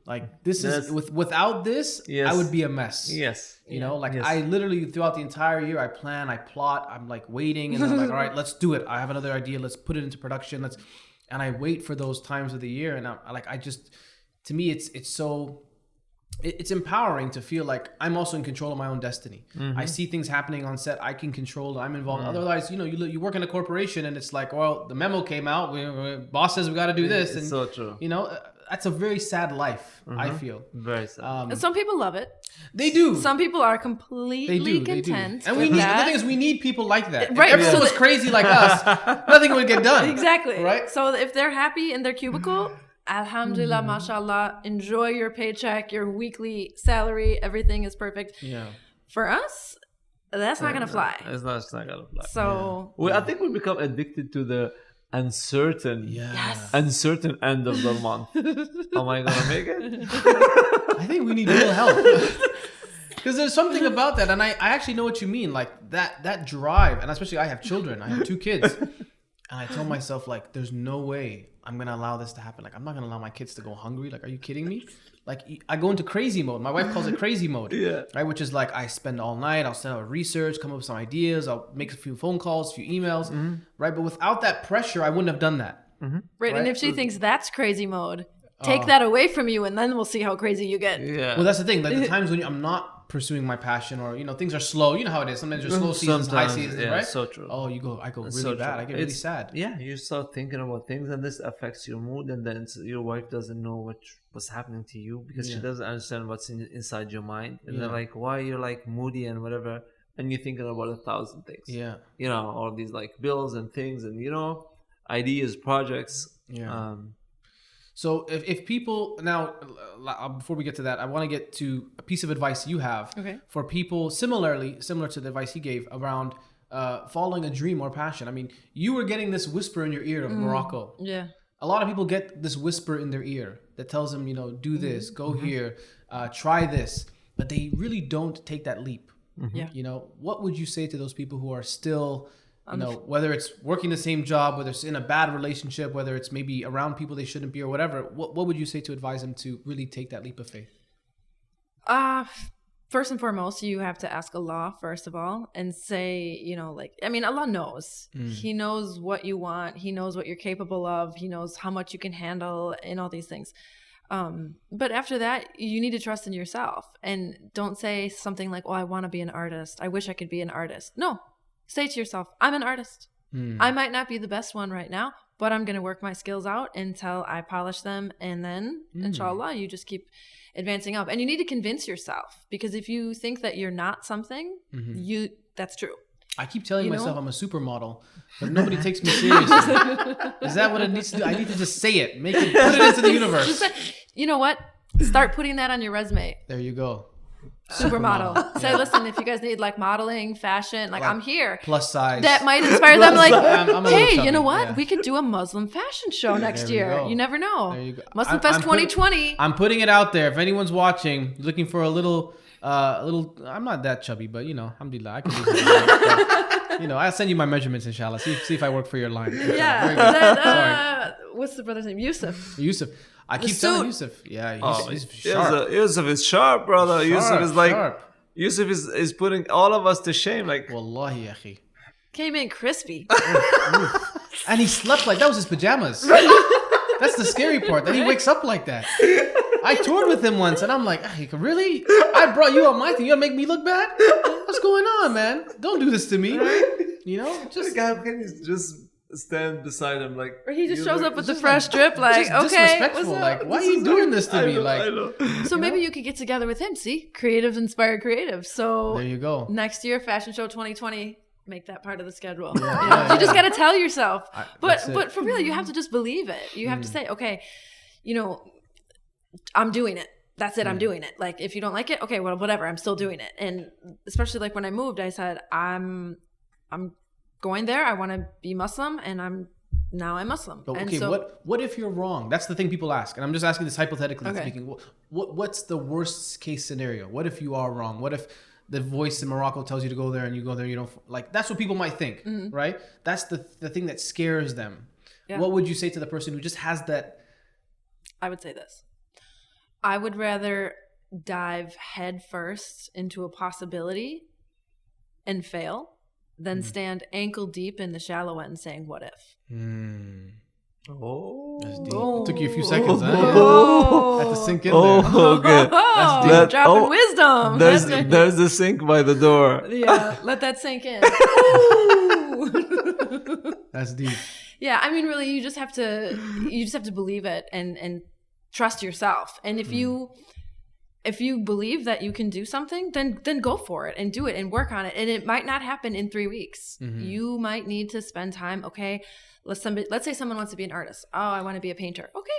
Like, this Yes. is without this, Yes. I would be a mess. Yes. You know, like Yes. I literally throughout the entire year, I plan, I plot, I'm like waiting, and I'm like, all right, let's do it. I have another idea. Let's put it into production. And I wait for those times of the year, and to me, it's empowering to feel like I'm also in control of my own destiny. I see things happening on set. I can control it. I'm involved. Otherwise, you work in a corporation and it's like, well, the memo came out. Boss says we got to do this. It's And, so true. that's a very sad life, I feel. Very sad. And some people love it. They do. Some people are They completely do. content. And with the that. thing is, we need people like that. Right, If everyone so was that- crazy like us, nothing would get done. Exactly. Right? So if they're happy in their cubicle, alhamdulillah, mashallah, enjoy your paycheck, your weekly salary, everything is perfect. Yeah. For us, that's not going to fly. It's not gonna fly. So I think we become addicted to the uncertain, yes. uncertain end of the month. Am I gonna make it? I think we need real help. Because there's something about that, and I actually know what you mean. Like that drive, and especially I have children. I have 2 kids, and I told myself like, there's no way I'm gonna allow this to happen. Like, I'm not gonna allow my kids to go hungry. Like, are you kidding me? Like, I go into crazy mode. My wife calls it crazy mode. Yeah. Right, which is like I spend all night. I'll send out research, come up with some ideas. I'll make a few phone calls, a few emails. Right, but without that pressure, I wouldn't have done that. right. And if she thinks that's crazy mode, take that away from you, and then we'll see how crazy you get. Yeah. Well, that's the thing. Like the times when I'm not pursuing my passion, or things are slow. You know how it is. Sometimes there's slow seasons, high Sometimes, seasons, yeah, right? so true. Oh, I go really So bad. true. I get really sad. Yeah, you start thinking about things, and this affects your mood, and then your wife doesn't know what's happening to you because she doesn't understand what's inside your mind, and they're like, why you're like moody and whatever, and you're thinking about 1,000 things. Yeah. All these like bills and things, and ideas, projects. Yeah. So if people now, before we get to that, I want to get to a piece of advice you have for people similar to the advice he gave around following a dream or passion. I mean, you were getting this whisper in your ear of Morocco. Yeah. A lot of people get this whisper in their ear that tells them, do this, go here, try this, but they really don't take that leap. Yeah. What would you say to those people who are still, whether it's working the same job, whether it's in a bad relationship, whether it's maybe around people they shouldn't be or whatever, what would you say to advise them to really take that leap of faith? First and foremost, you have to ask Allah, first of all, and say, Allah knows. He knows what you want. He knows what you're capable of. He knows how much you can handle and all these things. But after that, you need to trust in yourself, and don't say something like, I want to be an artist. I wish I could be an artist. No. Say to yourself, I'm an artist. I might not be the best one right now, but I'm going to work my skills out until I polish them. And then, inshallah, you just keep advancing up. And you need to convince yourself, because if you think that you're not something, that's true. I keep telling myself I'm a supermodel, but nobody takes me seriously. Is that what it needs to do? I need to just say it. Put it into the universe. You know what? Start putting that on your resume. There you go. Supermodel. Say, listen, if you guys need like modeling, fashion, like I'm here. Plus size. That might inspire them. Like, I'm a little hey, chubby, you know what? yeah. We could do a Muslim fashion show next There you year. go. You never know. There you go. Muslim Fest 2020. I'm putting it out there. If anyone's watching, looking for a little, I'm not that chubby, but alhamdulillah, I can do something. I'll send you my measurements, inshallah. See if I work for your line. Yeah. What's the brother's name? Yusuf. I keep telling Yusuf. Yeah, he's sharp. Yusuf is sharp, brother. Yusuf is like, sharp. Yusuf is putting all of us to shame. Like, Wallahi, akhi. Came in crispy. And he slept like that was his pajamas. That's the scary part, that he wakes up like that. I toured with him once, and I'm like, hey, really? I brought you on my thing. You gonna make me look bad? What's going on, man? Don't do this to me. just stand beside him, like. Or he just shows up with the fresh drip, like, just okay, disrespectful. what's Like, up? why are you doing this to me? I know. So maybe you could get together with him. See, creatives inspire creatives. So there you go. Next year, Fashion Show 2020. Make that part of the schedule. Yeah. You just got to tell yourself. That's it. But for real, you have to just believe it. You have to say, okay, I'm doing it. That's it. I'm doing it. Like, if you don't like it, okay, well, whatever. I'm still doing it. And especially like when I moved, I said, I'm going there. I want to be Muslim, and I'm Muslim. But, and okay, so, what if you're wrong? That's the thing people ask, and I'm just asking this hypothetically Okay. speaking. What's the worst case scenario? What if you are wrong? What if the voice in Morocco tells you to go there, and you go there, you don't like? That's what people might think, right? That's the thing that scares them. Yeah. What would you say to the person who just has that I would say this. I would rather dive head first into a possibility and fail than stand ankle deep in the shallow end saying, what if? Oh, That's deep. It took you a few seconds. Huh? Oh. Had to sink in oh, there. okay. Oh, That- dropping oh, wisdom. There's the sink by the door. Yeah, let that sink in. Ooh. That's deep. Yeah, I mean, really, you just have to believe it and trust yourself. And if you believe that you can do something, then go for it and do it and work on it. And it might not happen in 3 weeks. You might need to spend time. Okay, let's say someone wants to be an artist. Oh, I want to be a painter. Okay,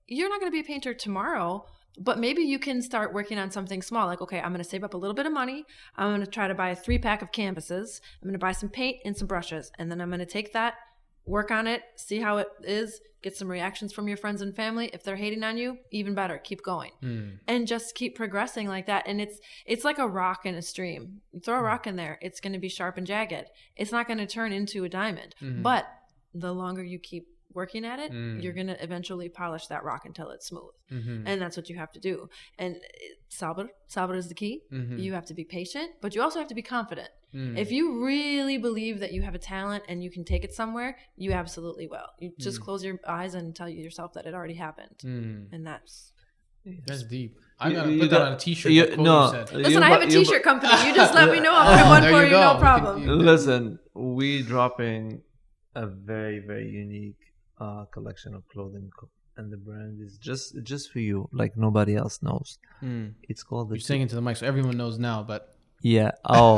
you're not going to be a painter tomorrow. But maybe you can start working on something small. Like, okay, I'm going to save up a little bit of money. I'm going to try to buy a 3-pack of canvases. I'm going to buy some paint and some brushes. And then I'm going to take that, work on it, see how it is, get some reactions from your friends and family. If they're hating on you, even better, keep going. And just keep progressing like that. And it's like a rock in a stream. You throw a rock in there, it's going to be sharp and jagged. It's not going to turn into a diamond. But the longer you keep working at it, you're going to eventually polish that rock until it's smooth. And that's what you have to do. And sabr is the key. You have to be patient, but you also have to be confident. If you really believe that you have a talent and you can take it somewhere, you absolutely will. You just close your eyes and tell yourself that it already happened. And that's deep. I gotta put that on a t-shirt. Listen, I have a t-shirt company. You just let me know. I'll put one for you, no problem. Listen, we dropping a very, very unique collection of clothing, and the brand is just for you, like nobody else knows. It's called You're saying it to the mic so everyone knows now, but yeah. Oh,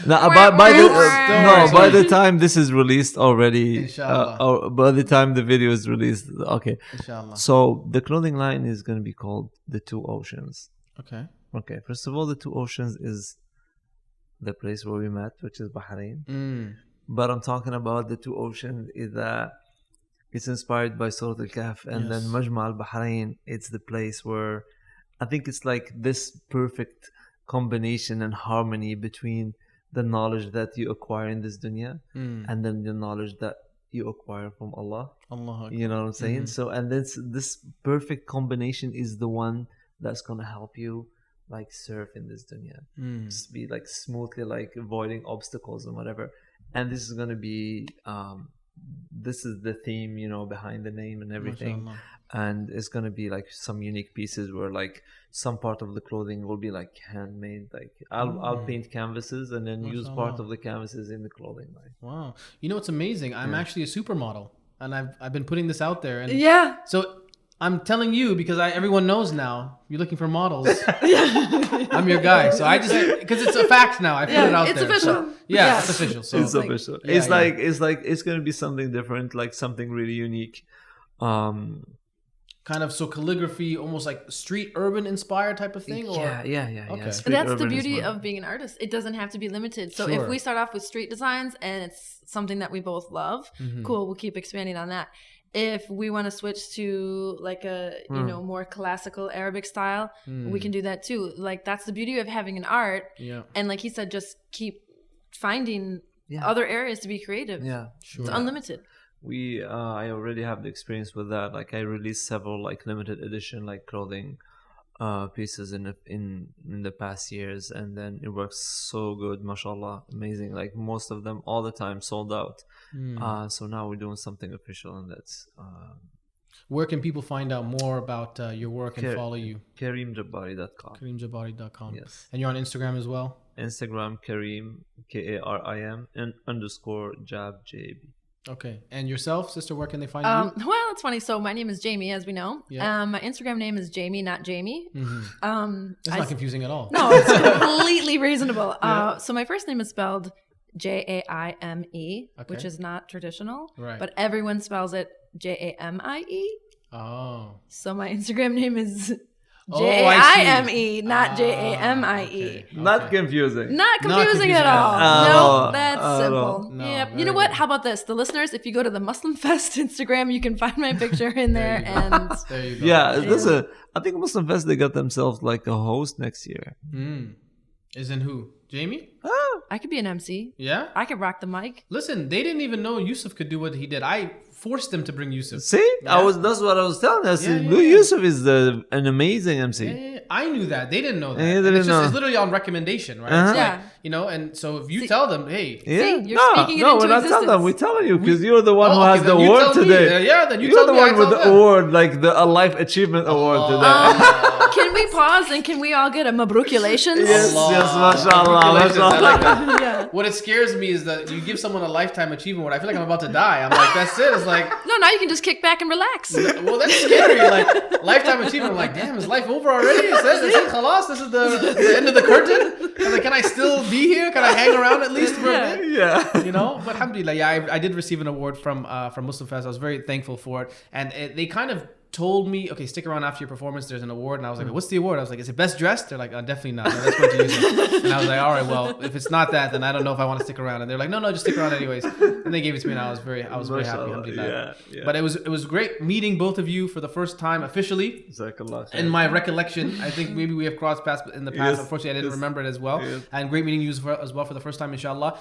now, by the time this is released already, Inshallah. or by the time the video is released, okay. Inshallah. So the clothing line is going to be called the Two Oceans. Okay. First of all, the Two Oceans is the place where we met, which is Bahrain. But I'm talking about the Two Oceans is that it's inspired by Surat Al-Kahf, and then Majma al-Bahrain, it's the place where I think it's like this perfect combination and harmony between the knowledge that you acquire in this dunya and then the knowledge that you acquire from Allah. You know what I'm saying? So, and this perfect combination is the one that's going to help you like surf in this dunya. Just be like smoothly, like avoiding obstacles and whatever. And this is going to be this is the theme, you know, behind the name and everything. MashaAllah. And it's going to be like some unique pieces where like some part of the clothing will be like handmade. Like I'll paint canvases and then use part of the canvases in the clothing line. Wow. You know what's amazing? I'm actually a supermodel, and I've been putting this out there. And so I'm telling you because everyone knows now. You're looking for models. I'm your guy. So I just because it's a fact now. I put it out it's there. official. So, it's official. So It's official. It's like it's going to be something different, like something really unique. Kind of so calligraphy, almost like street urban inspired type of thing. Or? Yeah. Okay. Street That's the urban beauty inspired. of being an artist. It doesn't have to be limited. So Sure. if we start off with street designs and it's something that we both love, cool, we'll keep expanding on that. If we want to switch to like a more classical Arabic style, we can do that too. Like that's the beauty of having an art. Yeah. And like he said, just keep finding other areas to be creative. Yeah, Sure. It's unlimited. I already have the experience with that. Like I released several like limited edition like clothing pieces in the past years, and then it works so good, mashallah, amazing. Like most of them all the time sold out. So now we're doing something official, and that's Where can people find out more about your work and follow you? KarimJabbari.com. KarimJabbari.com. Yes. And you're on Instagram as well? Instagram Karim Karim and _Jab JAB. Okay. And yourself, sister, where can they find you? Well, it's funny. So my name is Jamie, as we know. Yeah. My Instagram name is Jamie, not Jamie. It's not confusing at all. No, it's completely reasonable. So my first name is spelled Jaime, which is not traditional, Right. but everyone spells it Jamie. Oh. So my Instagram name is Oh, I Jaime, not Jamie. Okay. Not confusing. Not confusing at confusing at all. all. No, that's At simple. all. No, Yep. very You know what? good. How about this? The listeners, if you go to the Muslim Fest Instagram, you can find my picture in there. And There you go. Yeah, listen, I think Muslim Fest they got themselves like a host next year. Is in who? Jamie? I could be an MC. Yeah? I could rock the mic. Listen, they didn't even know Yusuf could do what he did. I forced them to bring Yusuf. See, Yeah. that's what I was telling. I said, yeah, Blue yeah. Yusuf is an amazing MC. Yeah, I knew that. They didn't know that. Yeah, they And didn't it's, just, know. it's literally on recommendation, right? Uh-huh. It's Yeah. like, you know, and so if you tell them, hey, Yeah, you're speaking it into we're not telling them. existence. We're telling you because you're the one Oh, who okay, has the then you award tell me. today. Yeah, then you You're tell the me, I one with tell the them. award, like a life achievement award today. Can we pause and can we all get a mabrukulations? Yes, Allah. yes, mashallah, Congratulations, I like mashallah. that. Yeah. What it scares me is that you give someone a lifetime achievement award. I feel like I'm about to die. I'm like, that's it. It's like, No, now you can just kick back and relax. well, that's scary. Like, lifetime achievement. I'm like, damn, is life over already? Is it khalas? This is the end of the curtain? I'm like, can I still be here? Can I hang around at least for a bit? Yeah. You know, but alhamdulillah, yeah, I did receive an award from Muslim Fest. I was very thankful for it, and they kind of told me, okay, stick around after your performance. There's an award, and I was like, what's the award? I was like, is it best dressed? They're like, definitely not. No, that's going to use it. And I was like, all right, well, if it's not that, then I don't know if I want to stick around. And they're like, no, just stick around anyways. And they gave it to me, and I was very happy. Alhamdulillah. Yeah. But it was great meeting both of you for the first time officially. Jazakallah khair. In my recollection, I think maybe we have crossed paths in the past. Yes, Unfortunately, I didn't yes, remember it as well. yes. And great meeting you as well for the first time, inshallah.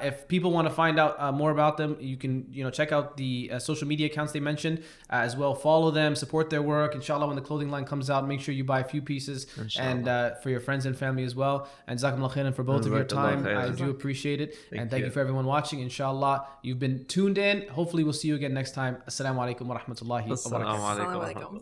If people want to find out more about them, you can check out the social media accounts they mentioned as well. Follow them, support their work. Inshallah, when the clothing line comes out, make sure you buy a few pieces and for your friends and family as well. And jazakumullah khairan for both of your time. I do appreciate it. And thank you for everyone watching. Inshallah, you've been tuned in. Hopefully, we'll see you again next time. Assalamu alaikum wa rahmatullahi wa barakatuh. Assalamu alaikum. Assalamu alaikum.